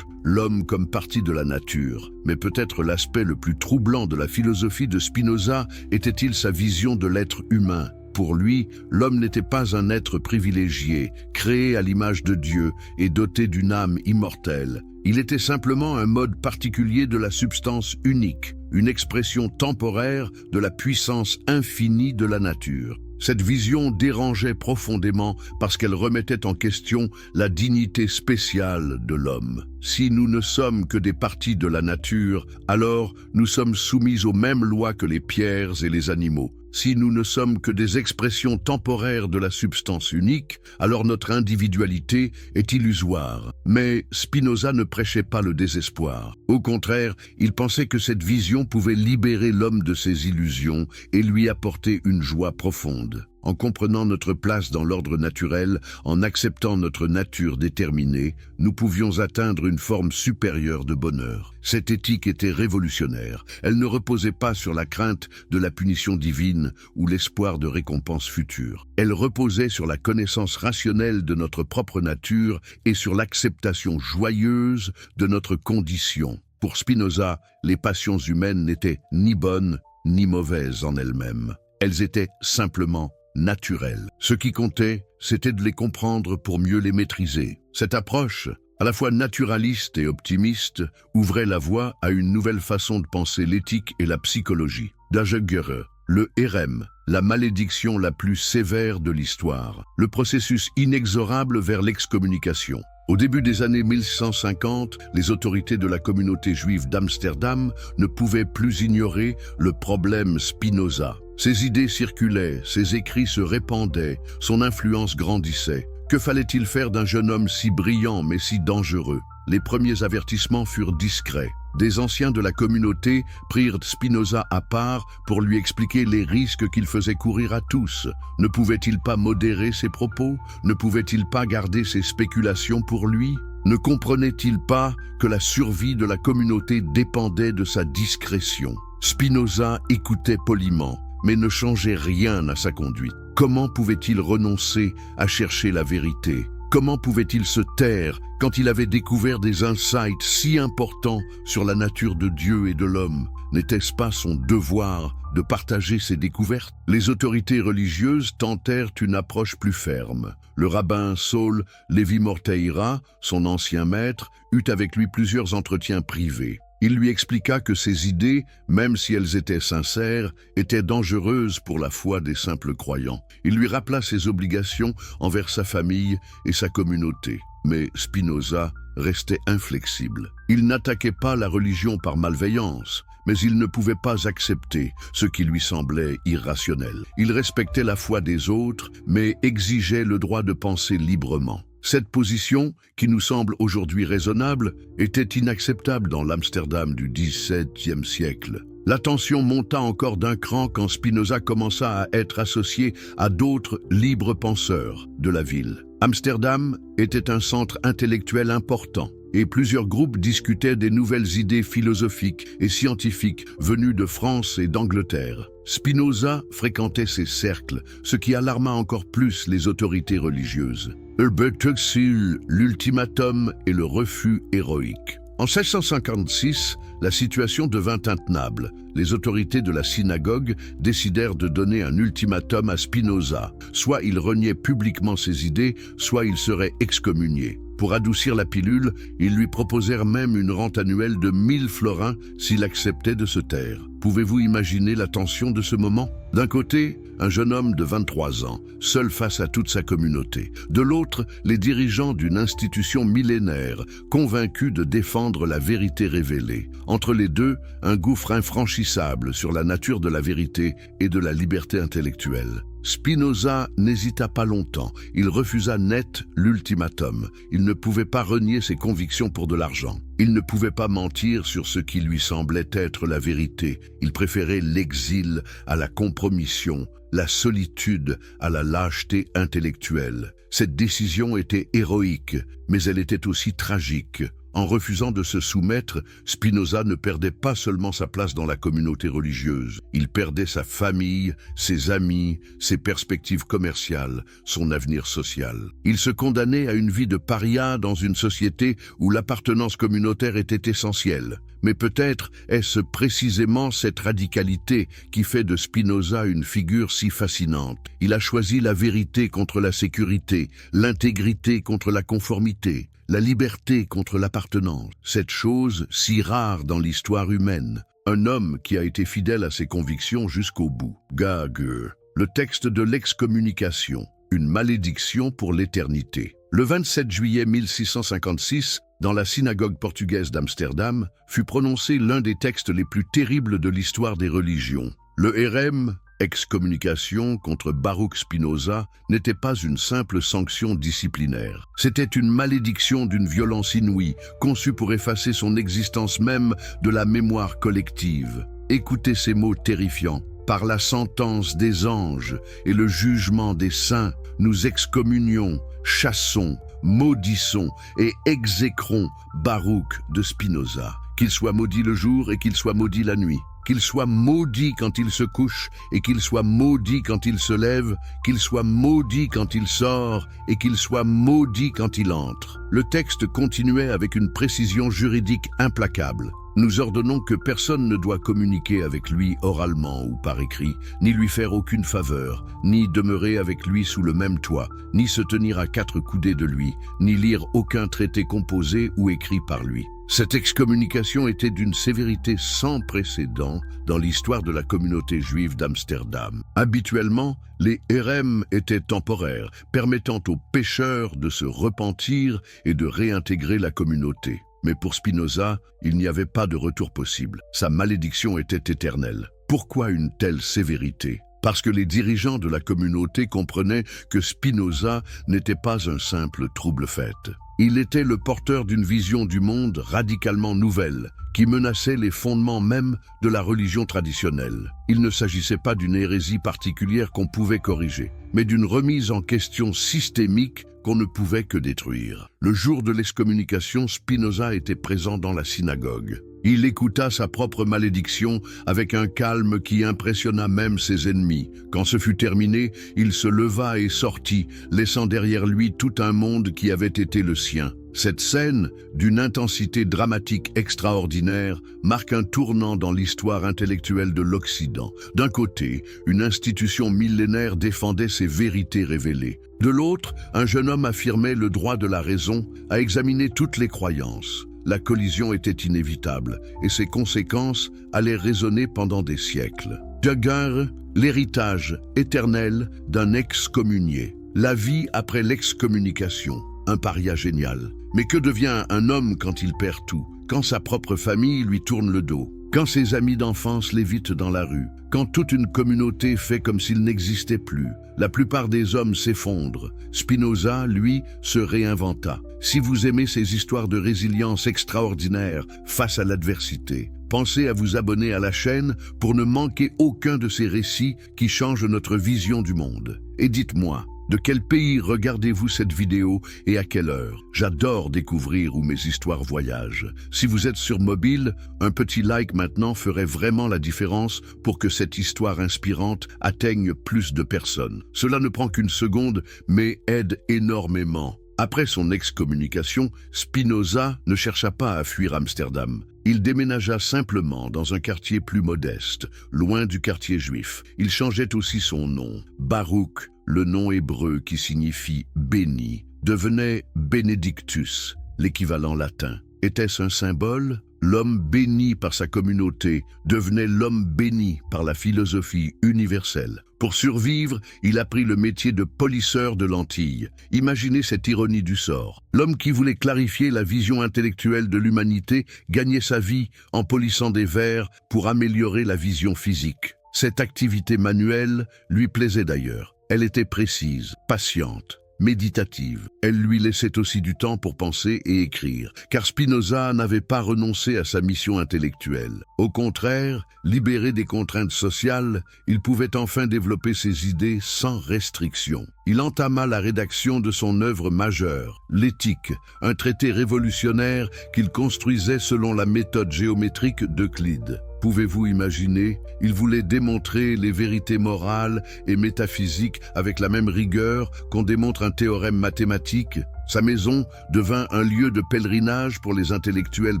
S1: L'homme comme partie de la nature, mais peut-être l'aspect le plus troublant de la philosophie de Spinoza était-il sa vision de l'être humain. Pour lui, l'homme n'était pas un être privilégié, créé à l'image de Dieu et doté d'une âme immortelle. Il était simplement un mode particulier de la substance unique, une expression temporaire de la puissance infinie de la nature. Cette vision dérangeait profondément parce qu'elle remettait en question la dignité spéciale de l'homme. Si nous ne sommes que des parties de la nature, alors nous sommes soumis aux mêmes lois que les pierres et les animaux. Si nous ne sommes que des expressions temporaires de la substance unique, alors notre individualité est illusoire. Mais Spinoza ne prêchait pas le désespoir. Au contraire, il pensait que cette vision pouvait libérer l'homme de ses illusions et lui apporter une joie profonde. En comprenant notre place dans l'ordre naturel, en acceptant notre nature déterminée, nous pouvions atteindre une forme supérieure de bonheur. Cette éthique était révolutionnaire. Elle ne reposait pas sur la crainte de la punition divine ou l'espoir de récompenses futures. Elle reposait sur la connaissance rationnelle de notre propre nature et sur l'acceptation joyeuse de notre condition. Pour Spinoza, les passions humaines n'étaient ni bonnes ni mauvaises en elles-mêmes. Elles étaient simplement naturelles. Ce qui comptait, c'était de les comprendre pour mieux les maîtriser. Cette approche, à la fois naturaliste et optimiste, ouvrait la voie à une nouvelle façon de penser l'éthique et la psychologie. Dagegeure, le hérem, la malédiction la plus sévère de l'histoire, le processus inexorable vers l'excommunication. Au début des années 1150, les autorités de la communauté juive d'Amsterdam ne pouvaient plus ignorer le problème Spinoza. Ses idées circulaient, ses écrits se répandaient, son influence grandissait. Que fallait-il faire d'un jeune homme si brillant mais si dangereux? Les premiers avertissements furent discrets. Des anciens de la communauté prirent Spinoza à part pour lui expliquer les risques qu'il faisait courir à tous. Ne pouvait-il pas modérer ses propos? Ne pouvait-il pas garder ses spéculations pour lui? Ne comprenait-il pas que la survie de la communauté dépendait de sa discrétion? Spinoza écoutait poliment, mais ne changeait rien à sa conduite. Comment pouvait-il renoncer à chercher la vérité? Comment pouvait-il se taire quand il avait découvert des insights si importants sur la nature de Dieu et de l'homme? N'était-ce pas son devoir de partager ses découvertes? Les autorités religieuses tentèrent une approche plus ferme. Le rabbin Saul Lévi Morteira, son ancien maître, eut avec lui plusieurs entretiens privés. Il lui expliqua que ses idées, même si elles étaient sincères, étaient dangereuses pour la foi des simples croyants. Il lui rappela ses obligations envers sa famille et sa communauté. Mais Spinoza restait inflexible. Il n'attaquait pas la religion par malveillance, mais il ne pouvait pas accepter ce qui lui semblait irrationnel. Il respectait la foi des autres, mais exigeait le droit de penser librement. Cette position, qui nous semble aujourd'hui raisonnable, était inacceptable dans l'Amsterdam du XVIIe siècle. La tension monta encore d'un cran quand Spinoza commença à être associé à d'autres libres penseurs de la ville. Amsterdam était un centre intellectuel important et plusieurs groupes discutaient des nouvelles idées philosophiques et scientifiques venues de France et d'Angleterre. Spinoza fréquentait ces cercles, ce qui alarma encore plus les autorités religieuses. Herbert Huxley, l'ultimatum et le refus héroïque. En 1656, la situation devint intenable. Les autorités de la synagogue décidèrent de donner un ultimatum à Spinoza. Soit il reniait publiquement ses idées, soit il serait excommunié. Pour adoucir la pilule, ils lui proposèrent même une rente annuelle de 1000 florins s'il acceptait de se taire. Pouvez-vous imaginer la tension de ce moment? D'un côté, un jeune homme de 23 ans, seul face à toute sa communauté. De l'autre, les dirigeants d'une institution millénaire, convaincus de défendre la vérité révélée. Entre les deux, un gouffre infranchissable sur la nature de la vérité et de la liberté intellectuelle. Spinoza n'hésita pas longtemps. Il refusa net l'ultimatum. Il ne pouvait pas renier ses convictions pour de l'argent. Il ne pouvait pas mentir sur ce qui lui semblait être la vérité. Il préférait l'exil à la compromission, la solitude à la lâcheté intellectuelle. Cette décision était héroïque, mais elle était aussi tragique. En refusant de se soumettre, Spinoza ne perdait pas seulement sa place dans la communauté religieuse. Il perdait sa famille, ses amis, ses perspectives commerciales, son avenir social. Il se condamnait à une vie de paria dans une société où l'appartenance communautaire était essentielle. Mais peut-être est-ce précisément cette radicalité qui fait de Spinoza une figure si fascinante. Il a choisi la vérité contre la sécurité, l'intégrité contre la conformité, la liberté contre l'appartenance. Cette chose si rare dans l'histoire humaine. Un homme qui a été fidèle à ses convictions jusqu'au bout. Gage. Le texte de l'excommunication, une malédiction pour l'éternité. Le 27 juillet 1656, dans la synagogue portugaise d'Amsterdam, fut prononcé l'un des textes les plus terribles de l'histoire des religions. Le Hérem, excommunication contre Baruch Spinoza, n'était pas une simple sanction disciplinaire. C'était une malédiction d'une violence inouïe, conçue pour effacer son existence même de la mémoire collective. Écoutez ces mots terrifiants. Par la sentence des anges et le jugement des saints, nous excommunions, chassons, maudissons et exécrons Baruch de Spinoza. Qu'il soit maudit le jour et qu'il soit maudit la nuit. Qu'il soit maudit quand il se couche et qu'il soit maudit quand il se lève, qu'il soit maudit quand il sort et qu'il soit maudit quand il entre. Le texte continuait avec une précision juridique implacable. Nous ordonnons que personne ne doit communiquer avec lui oralement ou par écrit, ni lui faire aucune faveur, ni demeurer avec lui sous le même toit, ni se tenir à 4 coudées de lui, ni lire aucun traité composé ou écrit par lui. Cette excommunication était d'une sévérité sans précédent dans l'histoire de la communauté juive d'Amsterdam. Habituellement, les hérem étaient temporaires, permettant aux pécheurs de se repentir et de réintégrer la communauté. Mais pour Spinoza, il n'y avait pas de retour possible. Sa malédiction était éternelle. Pourquoi une telle sévérité ? Parce que les dirigeants de la communauté comprenaient que Spinoza n'était pas un simple trouble-fête. Il était le porteur d'une vision du monde radicalement nouvelle, qui menaçait les fondements même de la religion traditionnelle. Il ne s'agissait pas d'une hérésie particulière qu'on pouvait corriger, mais d'une remise en question systémique qu'on ne pouvait que détruire. Le jour de l'excommunication, Spinoza était présent dans la synagogue. Il écouta sa propre malédiction avec un calme qui impressionna même ses ennemis. Quand ce fut terminé, il se leva et sortit, laissant derrière lui tout un monde qui avait été le sien. Cette scène, d'une intensité dramatique extraordinaire, marque un tournant dans l'histoire intellectuelle de l'Occident. D'un côté, une institution millénaire défendait ses vérités révélées. De l'autre, un jeune homme affirmait le droit de la raison à examiner toutes les croyances. La collision était inévitable et ses conséquences allaient résonner pendant des siècles. Duggar, l'héritage éternel d'un excommunié. La vie après l'excommunication, un paria génial. Mais que devient un homme quand il perd tout? Quand sa propre famille lui tourne le dos? Quand ses amis d'enfance l'évitent dans la rue? Quand toute une communauté fait comme s'il n'existait plus? La plupart des hommes s'effondrent. Spinoza, lui, se réinventa. Si vous aimez ces histoires de résilience extraordinaire face à l'adversité, pensez à vous abonner à la chaîne pour ne manquer aucun de ces récits qui changent notre vision du monde. Et dites-moi, de quel pays regardez-vous cette vidéo et à quelle heure? J'adore découvrir où mes histoires voyagent. Si vous êtes sur mobile, un petit like maintenant ferait vraiment la différence pour que cette histoire inspirante atteigne plus de personnes. Cela ne prend qu'une seconde, mais aide énormément. Après son excommunication, Spinoza ne chercha pas à fuir Amsterdam. Il déménagea simplement dans un quartier plus modeste, loin du quartier juif. Il changeait aussi son nom. Baruch, le nom hébreu qui signifie « béni », devenait « Benedictus », l'équivalent latin. Était-ce un symbole? L'homme béni par sa communauté devenait l'homme béni par la philosophie universelle. Pour survivre, il apprit le métier de polisseur de lentilles. Imaginez cette ironie du sort. L'homme qui voulait clarifier la vision intellectuelle de l'humanité gagnait sa vie en polissant des verres pour améliorer la vision physique. Cette activité manuelle lui plaisait d'ailleurs. Elle était précise, patiente, méditative. Elle lui laissait aussi du temps pour penser et écrire, car Spinoza n'avait pas renoncé à sa mission intellectuelle. Au contraire, libéré des contraintes sociales, il pouvait enfin développer ses idées sans restriction. Il entama la rédaction de son œuvre majeure, l'Éthique, un traité révolutionnaire qu'il construisait selon la méthode géométrique d'Euclide. Pouvez-vous imaginer? Il voulait démontrer les vérités morales et métaphysiques avec la même rigueur qu'on démontre un théorème mathématique. Sa maison devint un lieu de pèlerinage pour les intellectuels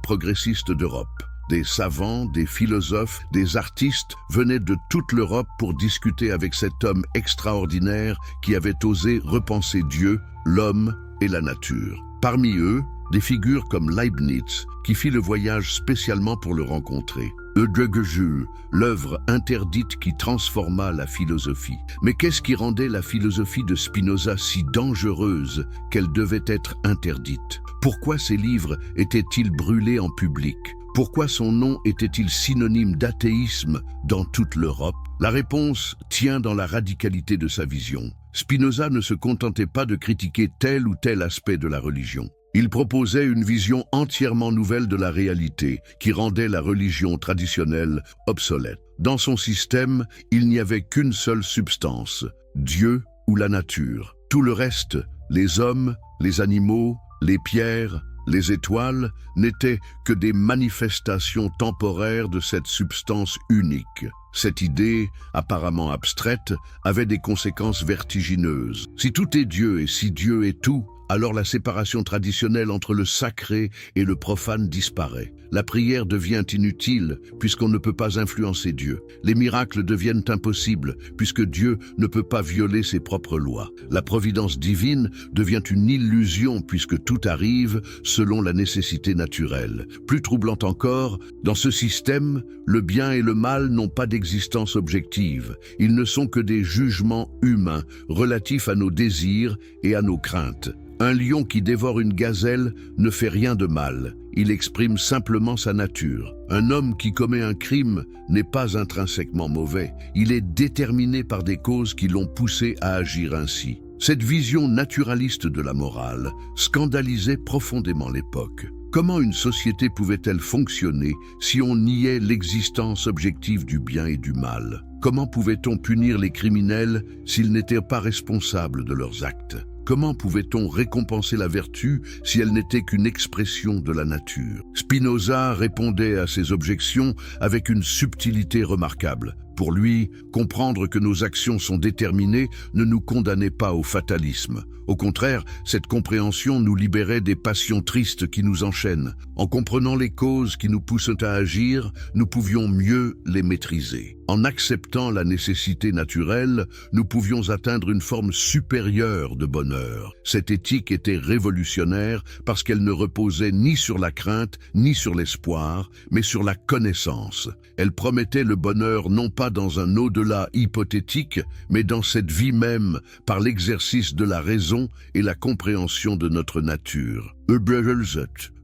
S1: progressistes d'Europe. Des savants, des philosophes, des artistes venaient de toute l'Europe pour discuter avec cet homme extraordinaire qui avait osé repenser Dieu, l'homme et la nature. Parmi eux, des figures comme Leibniz, qui fit le voyage spécialement pour le rencontrer. Jules, l'œuvre interdite qui transforma la philosophie. Mais qu'est-ce qui rendait la philosophie de Spinoza si dangereuse qu'elle devait être interdite? Pourquoi ses livres étaient-ils brûlés en public? Pourquoi son nom était-il synonyme d'athéisme dans toute l'Europe? La réponse tient dans la radicalité de sa vision. Spinoza ne se contentait pas de critiquer tel ou tel aspect de la religion. Il proposait une vision entièrement nouvelle de la réalité qui rendait la religion traditionnelle obsolète. Dans son système, il n'y avait qu'une seule substance, Dieu ou la nature. Tout le reste, les hommes, les animaux, les pierres, les étoiles, n'étaient que des manifestations temporaires de cette substance unique. Cette idée, apparemment abstraite, avait des conséquences vertigineuses. Si tout est Dieu et si Dieu est tout, alors la séparation traditionnelle entre le sacré et le profane disparaît. La prière devient inutile puisqu'on ne peut pas influencer Dieu. Les miracles deviennent impossibles puisque Dieu ne peut pas violer ses propres lois. La providence divine devient une illusion puisque tout arrive selon la nécessité naturelle. Plus troublant encore, dans ce système, le bien et le mal n'ont pas d'existence objective. Ils ne sont que des jugements humains relatifs à nos désirs et à nos craintes. Un lion qui dévore une gazelle ne fait rien de mal, il exprime simplement sa nature. Un homme qui commet un crime n'est pas intrinsèquement mauvais, il est déterminé par des causes qui l'ont poussé à agir ainsi. Cette vision naturaliste de la morale scandalisait profondément l'époque. Comment une société pouvait-elle fonctionner si on niait l'existence objective du bien et du mal? Comment pouvait-on punir les criminels s'ils n'étaient pas responsables de leurs actes? Comment pouvait-on récompenser la vertu si elle n'était qu'une expression de la nature? Spinoza répondait à ces objections avec une subtilité remarquable. Pour lui, comprendre que nos actions sont déterminées ne nous condamnait pas au fatalisme. Au contraire, cette compréhension nous libérait des passions tristes qui nous enchaînent. En comprenant les causes qui nous poussent à agir, nous pouvions mieux les maîtriser. En acceptant la nécessité naturelle, nous pouvions atteindre une forme supérieure de bonheur. Cette éthique était révolutionnaire parce qu'elle ne reposait ni sur la crainte, ni sur l'espoir, mais sur la connaissance. Elle promettait le bonheur non pas dans un au-delà hypothétique, mais dans cette vie même, par l'exercice de la raison et la compréhension de notre nature.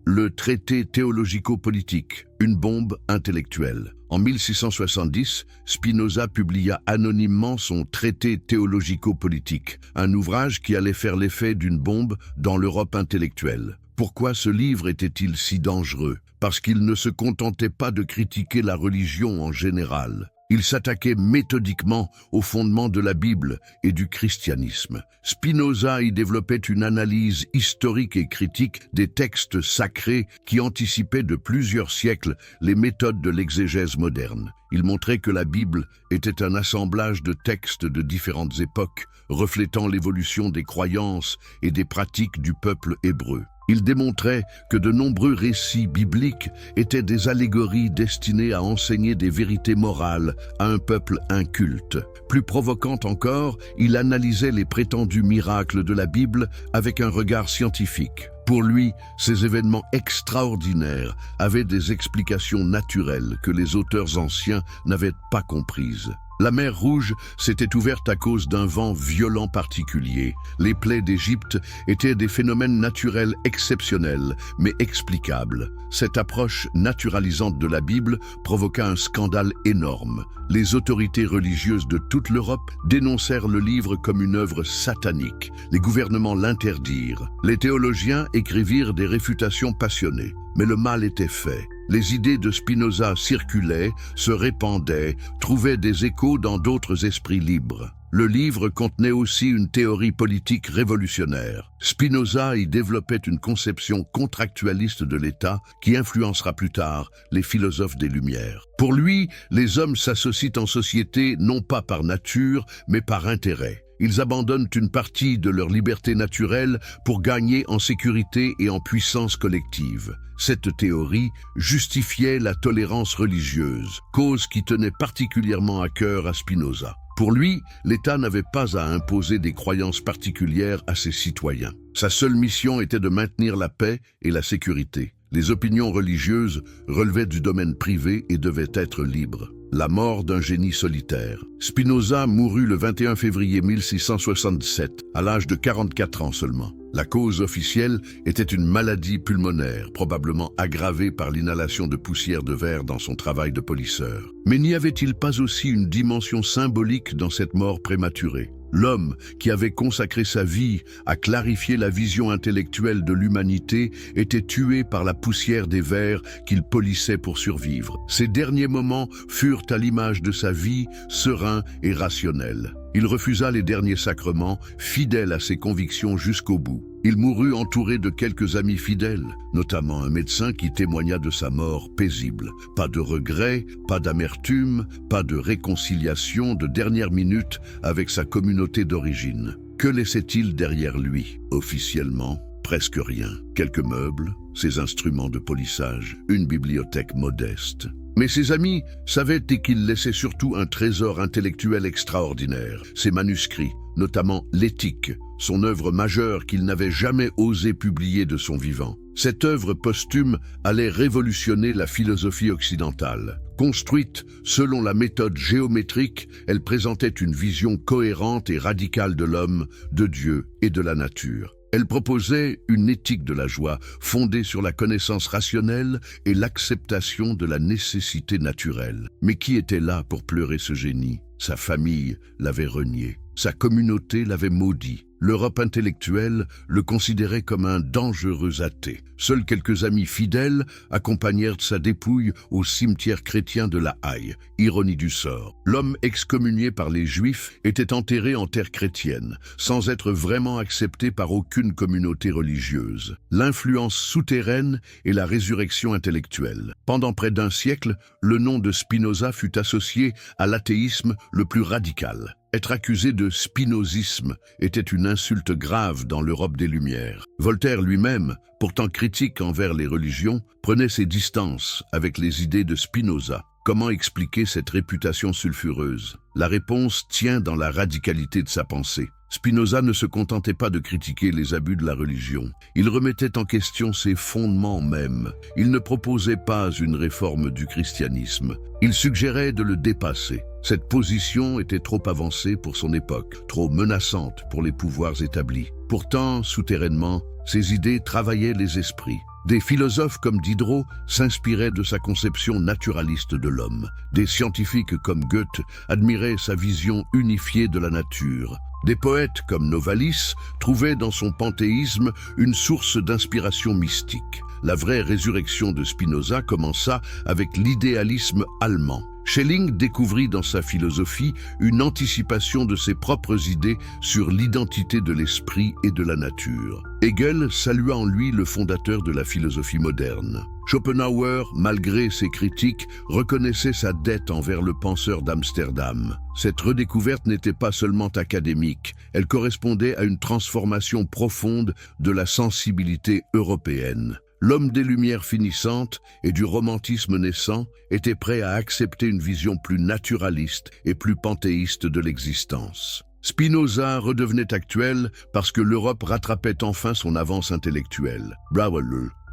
S1: Le traité théologico-politique, une bombe intellectuelle. En 1670, Spinoza publia anonymement son traité théologico-politique, un ouvrage qui allait faire l'effet d'une bombe dans l'Europe intellectuelle. Pourquoi ce livre était-il si dangereux? Parce qu'il ne se contentait pas de critiquer la religion en général. Il s'attaquait méthodiquement aux fondements de la Bible et du christianisme. Spinoza y développait une analyse historique et critique des textes sacrés qui anticipaient de plusieurs siècles les méthodes de l'exégèse moderne. Il montrait que la Bible était un assemblage de textes de différentes époques, reflétant l'évolution des croyances et des pratiques du peuple hébreu. Il démontrait que de nombreux récits bibliques étaient des allégories destinées à enseigner des vérités morales à un peuple inculte. Plus provocant encore, il analysait les prétendus miracles de la Bible avec un regard scientifique. Pour lui, ces événements extraordinaires avaient des explications naturelles que les auteurs anciens n'avaient pas comprises. La mer Rouge s'était ouverte à cause d'un vent violent particulier. Les plaies d'Égypte étaient des phénomènes naturels exceptionnels, mais explicables. Cette approche naturalisante de la Bible provoqua un scandale énorme. Les autorités religieuses de toute l'Europe dénoncèrent le livre comme une œuvre satanique. Les gouvernements l'interdirent. Les théologiens écrivirent des réfutations passionnées. Mais le mal était fait. Les idées de Spinoza circulaient, se répandaient, trouvaient des échos dans d'autres esprits libres. Le livre contenait aussi une théorie politique révolutionnaire. Spinoza y développait une conception contractualiste de l'État qui influencera plus tard les philosophes des Lumières. Pour lui, les hommes s'associent en société non pas par nature, mais par intérêt. Ils abandonnent une partie de leur liberté naturelle pour gagner en sécurité et en puissance collective. Cette théorie justifiait la tolérance religieuse, cause qui tenait particulièrement à cœur à Spinoza. Pour lui, l'État n'avait pas à imposer des croyances particulières à ses citoyens. Sa seule mission était de maintenir la paix et la sécurité. Les opinions religieuses relevaient du domaine privé et devaient être libres. La mort d'un génie solitaire. Spinoza mourut le 21 février 1667, à l'âge de 44 ans seulement. La cause officielle était une maladie pulmonaire, probablement aggravée par l'inhalation de poussière de verre dans son travail de polisseur. Mais n'y avait-il pas aussi une dimension symbolique dans cette mort prématurée ? L'homme qui avait consacré sa vie à clarifier la vision intellectuelle de l'humanité était tué par la poussière des vers qu'il polissait pour survivre. Ses derniers moments furent à l'image de sa vie, serein et rationnel. Il refusa les derniers sacrements, fidèle à ses convictions jusqu'au bout. Il mourut entouré de quelques amis fidèles, notamment un médecin qui témoigna de sa mort paisible. Pas de regrets, pas d'amertume, pas de réconciliation de dernière minute avec sa communauté d'origine. Que laissait-il derrière lui? Officiellement, presque rien. Quelques meubles, ses instruments de polissage, une bibliothèque modeste. Mais ses amis savaient qu'il laissait surtout un trésor intellectuel extraordinaire. Ses manuscrits, notamment l'Éthique, son œuvre majeure qu'il n'avait jamais osé publier de son vivant. Cette œuvre posthume allait révolutionner la philosophie occidentale. Construite selon la méthode géométrique, elle présentait une vision cohérente et radicale de l'homme, de Dieu et de la nature. Elle proposait une éthique de la joie fondée sur la connaissance rationnelle et l'acceptation de la nécessité naturelle. Mais qui était là pour pleurer ce génie? Sa famille l'avait renié, sa communauté l'avait maudit. L'Europe intellectuelle le considérait comme un dangereux athée. Seuls quelques amis fidèles accompagnèrent sa dépouille au cimetière chrétien de La Haye. Ironie du sort. L'homme excommunié par les Juifs était enterré en terre chrétienne, sans être vraiment accepté par aucune communauté religieuse. L'influence souterraine et la résurrection intellectuelle. Pendant près d'un siècle, le nom de Spinoza fut associé à l'athéisme le plus radical. Être accusé de spinozisme était une insulte grave dans l'Europe des Lumières. Voltaire lui-même, pourtant critique envers les religions, prenait ses distances avec les idées de Spinoza. Comment expliquer cette réputation sulfureuse? La réponse tient dans la radicalité de sa pensée. Spinoza ne se contentait pas de critiquer les abus de la religion. Il remettait en question ses fondements mêmes. Il ne proposait pas une réforme du christianisme. Il suggérait de le dépasser. Cette position était trop avancée pour son époque, trop menaçante pour les pouvoirs établis. Pourtant, souterrainement, ses idées travaillaient les esprits. Des philosophes comme Diderot s'inspiraient de sa conception naturaliste de l'homme. Des scientifiques comme Goethe admiraient sa vision unifiée de la nature. Des poètes comme Novalis trouvaient dans son panthéisme une source d'inspiration mystique. La vraie résurrection de Spinoza commença avec l'idéalisme allemand. Schelling découvrit dans sa philosophie une anticipation de ses propres idées sur l'identité de l'esprit et de la nature. Hegel salua en lui le fondateur de la philosophie moderne. Schopenhauer, malgré ses critiques, reconnaissait sa dette envers le penseur d'Amsterdam. Cette redécouverte n'était pas seulement académique, elle correspondait à une transformation profonde de la sensibilité européenne. L'homme des Lumières finissantes et du romantisme naissant était prêt à accepter une vision plus naturaliste et plus panthéiste de l'existence. Spinoza redevenait actuel parce que l'Europe rattrapait enfin son avance intellectuelle. Brouwer,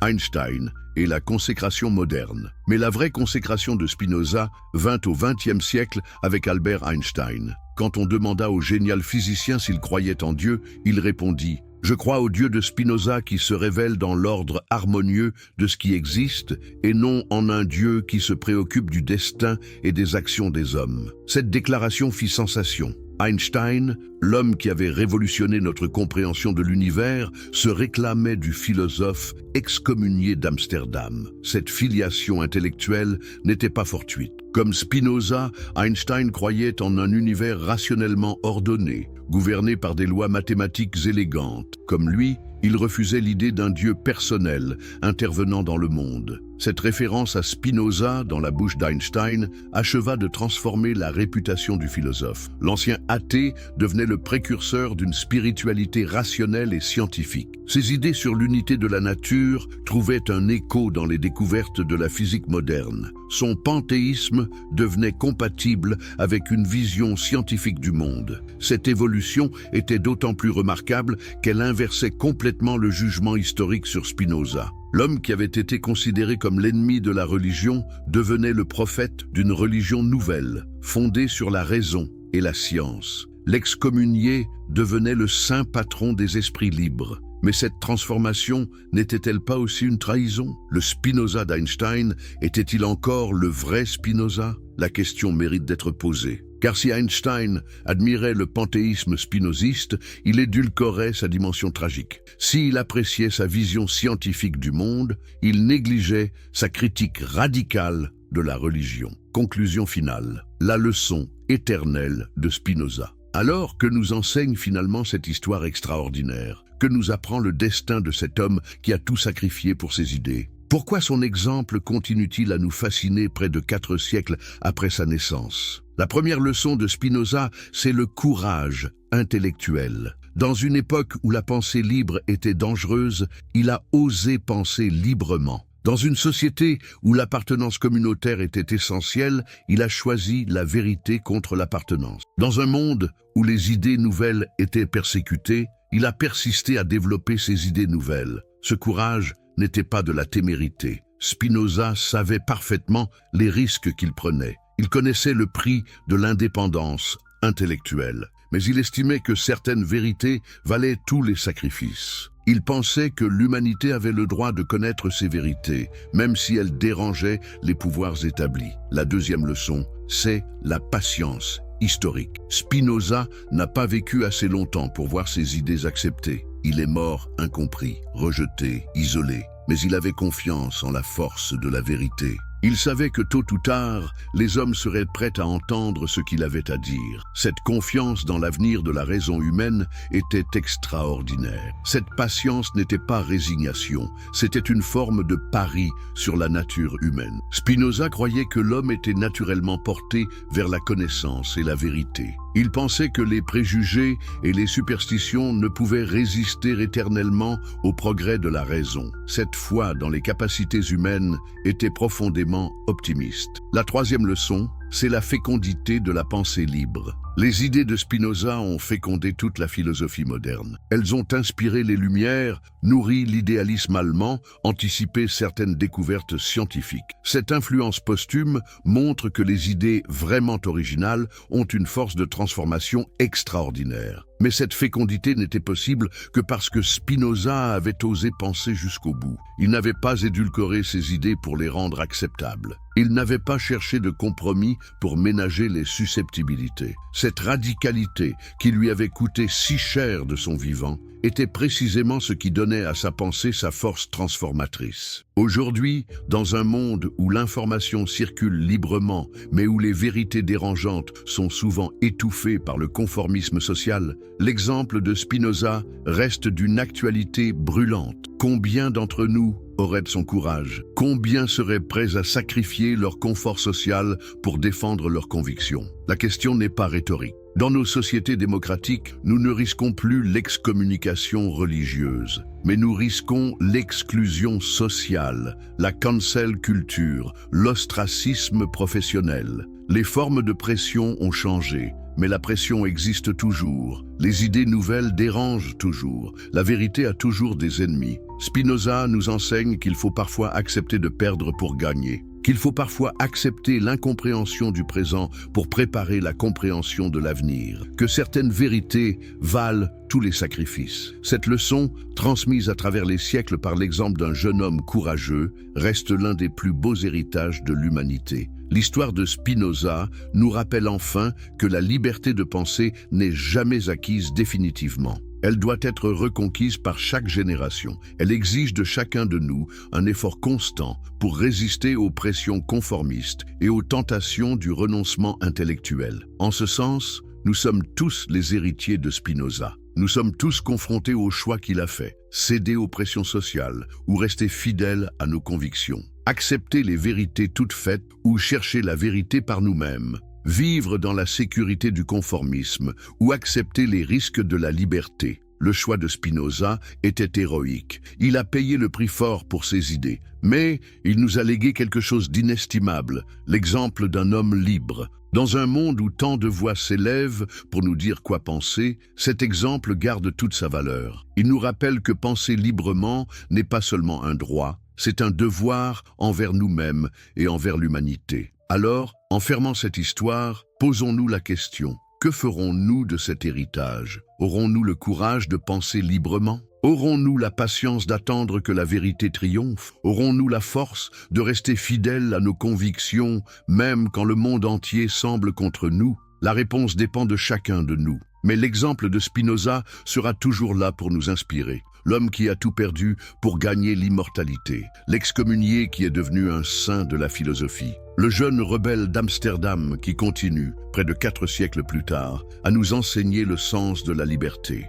S1: Einstein et la consécration moderne. Mais la vraie consécration de Spinoza vint au XXe siècle avec Albert Einstein. Quand on demanda au génial physicien s'il croyait en Dieu, il répondit « Je crois au Dieu de Spinoza qui se révèle dans l'ordre harmonieux de ce qui existe et non en un Dieu qui se préoccupe du destin et des actions des hommes. » Cette déclaration fit sensation. Einstein, l'homme qui avait révolutionné notre compréhension de l'univers, se réclamait du philosophe excommunié d'Amsterdam. Cette filiation intellectuelle n'était pas fortuite. Comme Spinoza, Einstein croyait en un univers rationnellement ordonné, gouverné par des lois mathématiques élégantes. Comme lui, il refusait l'idée d'un Dieu personnel intervenant dans le monde. Cette référence à Spinoza dans la bouche d'Einstein acheva de transformer la réputation du philosophe. L'ancien athée devenait le précurseur d'une spiritualité rationnelle et scientifique. Ses idées sur l'unité de la nature trouvaient un écho dans les découvertes de la physique moderne. Son panthéisme devenait compatible avec une vision scientifique du monde. Cette évolution était d'autant plus remarquable qu'elle inversait complètement le jugement historique sur Spinoza. L'homme qui avait été considéré comme l'ennemi de la religion devenait le prophète d'une religion nouvelle, fondée sur la raison et la science. L'excommunié devenait le saint patron des esprits libres. Mais cette transformation n'était-elle pas aussi une trahison? Le Spinoza d'Einstein était-il encore le vrai Spinoza? La question mérite d'être posée. Car si Einstein admirait le panthéisme spinoziste, il édulcorait sa dimension tragique. S'il appréciait sa vision scientifique du monde, il négligeait sa critique radicale de la religion. Conclusion finale. La leçon éternelle de Spinoza. Alors que nous enseigne finalement cette histoire extraordinaire? Que nous apprend le destin de cet homme qui a tout sacrifié pour ses idées? Pourquoi son exemple continue-t-il à nous fasciner près de 4 siècles après sa naissance? La première leçon de Spinoza, c'est le courage intellectuel. Dans une époque où la pensée libre était dangereuse, il a osé penser librement. Dans une société où l'appartenance communautaire était essentielle, il a choisi la vérité contre l'appartenance. Dans un monde où les idées nouvelles étaient persécutées, il a persisté à développer ses idées nouvelles. Ce courage n'était pas de la témérité. Spinoza savait parfaitement les risques qu'il prenait. Il connaissait le prix de l'indépendance intellectuelle, mais il estimait que certaines vérités valaient tous les sacrifices. Il pensait que l'humanité avait le droit de connaître ces vérités, même si elles dérangeaient les pouvoirs établis. La deuxième leçon, c'est la patience historique. Spinoza n'a pas vécu assez longtemps pour voir ses idées acceptées. Il est mort incompris, rejeté, isolé, mais il avait confiance en la force de la vérité. Il savait que tôt ou tard, les hommes seraient prêts à entendre ce qu'il avait à dire. Cette confiance dans l'avenir de la raison humaine était extraordinaire. Cette patience n'était pas résignation, c'était une forme de pari sur la nature humaine. Spinoza croyait que l'homme était naturellement porté vers la connaissance et la vérité. Il pensait que les préjugés et les superstitions ne pouvaient résister éternellement au progrès de la raison. Cette foi dans les capacités humaines était profondément optimiste. La troisième leçon, c'est la fécondité de la pensée libre. Les idées de Spinoza ont fécondé toute la philosophie moderne. Elles ont inspiré les Lumières, nourri l'idéalisme allemand, anticipé certaines découvertes scientifiques. Cette influence posthume montre que les idées vraiment originales ont une force de transformation extraordinaire. Mais cette fécondité n'était possible que parce que Spinoza avait osé penser jusqu'au bout. Il n'avait pas édulcoré ses idées pour les rendre acceptables. Il n'avait pas cherché de compromis pour ménager les susceptibilités. Cette radicalité, qui lui avait coûté si cher de son vivant, était précisément ce qui donnait à sa pensée sa force transformatrice. Aujourd'hui, dans un monde où l'information circule librement, mais où les vérités dérangeantes sont souvent étouffées par le conformisme social, l'exemple de Spinoza reste d'une actualité brûlante. Combien d'entre nous auraient de son courage? Combien seraient prêts à sacrifier leur confort social pour défendre leurs convictions? La question n'est pas rhétorique. Dans nos sociétés démocratiques, nous ne risquons plus l'excommunication religieuse, mais nous risquons l'exclusion sociale, la cancel culture, l'ostracisme professionnel. Les formes de pression ont changé, mais la pression existe toujours. Les idées nouvelles dérangent toujours. La vérité a toujours des ennemis. Spinoza nous enseigne qu'il faut parfois accepter de perdre pour gagner, qu'il faut parfois accepter l'incompréhension du présent pour préparer la compréhension de l'avenir, que certaines vérités valent tous les sacrifices. Cette leçon, transmise à travers les siècles par l'exemple d'un jeune homme courageux, reste l'un des plus beaux héritages de l'humanité. L'histoire de Spinoza nous rappelle enfin que la liberté de penser n'est jamais acquise définitivement. Elle doit être reconquise par chaque génération. Elle exige de chacun de nous un effort constant pour résister aux pressions conformistes et aux tentations du renoncement intellectuel. En ce sens, nous sommes tous les héritiers de Spinoza. Nous sommes tous confrontés au choix qu'il a fait, céder aux pressions sociales ou rester fidèles à nos convictions. Accepter les vérités toutes faites ou chercher la vérité par nous-mêmes. Vivre dans la sécurité du conformisme ou accepter les risques de la liberté. Le choix de Spinoza était héroïque. Il a payé le prix fort pour ses idées. Mais il nous a légué quelque chose d'inestimable, l'exemple d'un homme libre. Dans un monde où tant de voix s'élèvent pour nous dire quoi penser, cet exemple garde toute sa valeur. Il nous rappelle que penser librement n'est pas seulement un droit, c'est un devoir envers nous-mêmes et envers l'humanité. Alors, en fermant cette histoire, posons-nous la question. Que ferons-nous de cet héritage? Aurons-nous le courage de penser librement? Aurons-nous la patience d'attendre que la vérité triomphe? Aurons-nous la force de rester fidèles à nos convictions, même quand le monde entier semble contre nous? La réponse dépend de chacun de nous. Mais l'exemple de Spinoza sera toujours là pour nous inspirer. L'homme qui a tout perdu pour gagner l'immortalité. L'excommunié qui est devenu un saint de la philosophie. Le jeune rebelle d'Amsterdam qui continue, près de 4 siècles plus tard, à nous enseigner le sens de la liberté.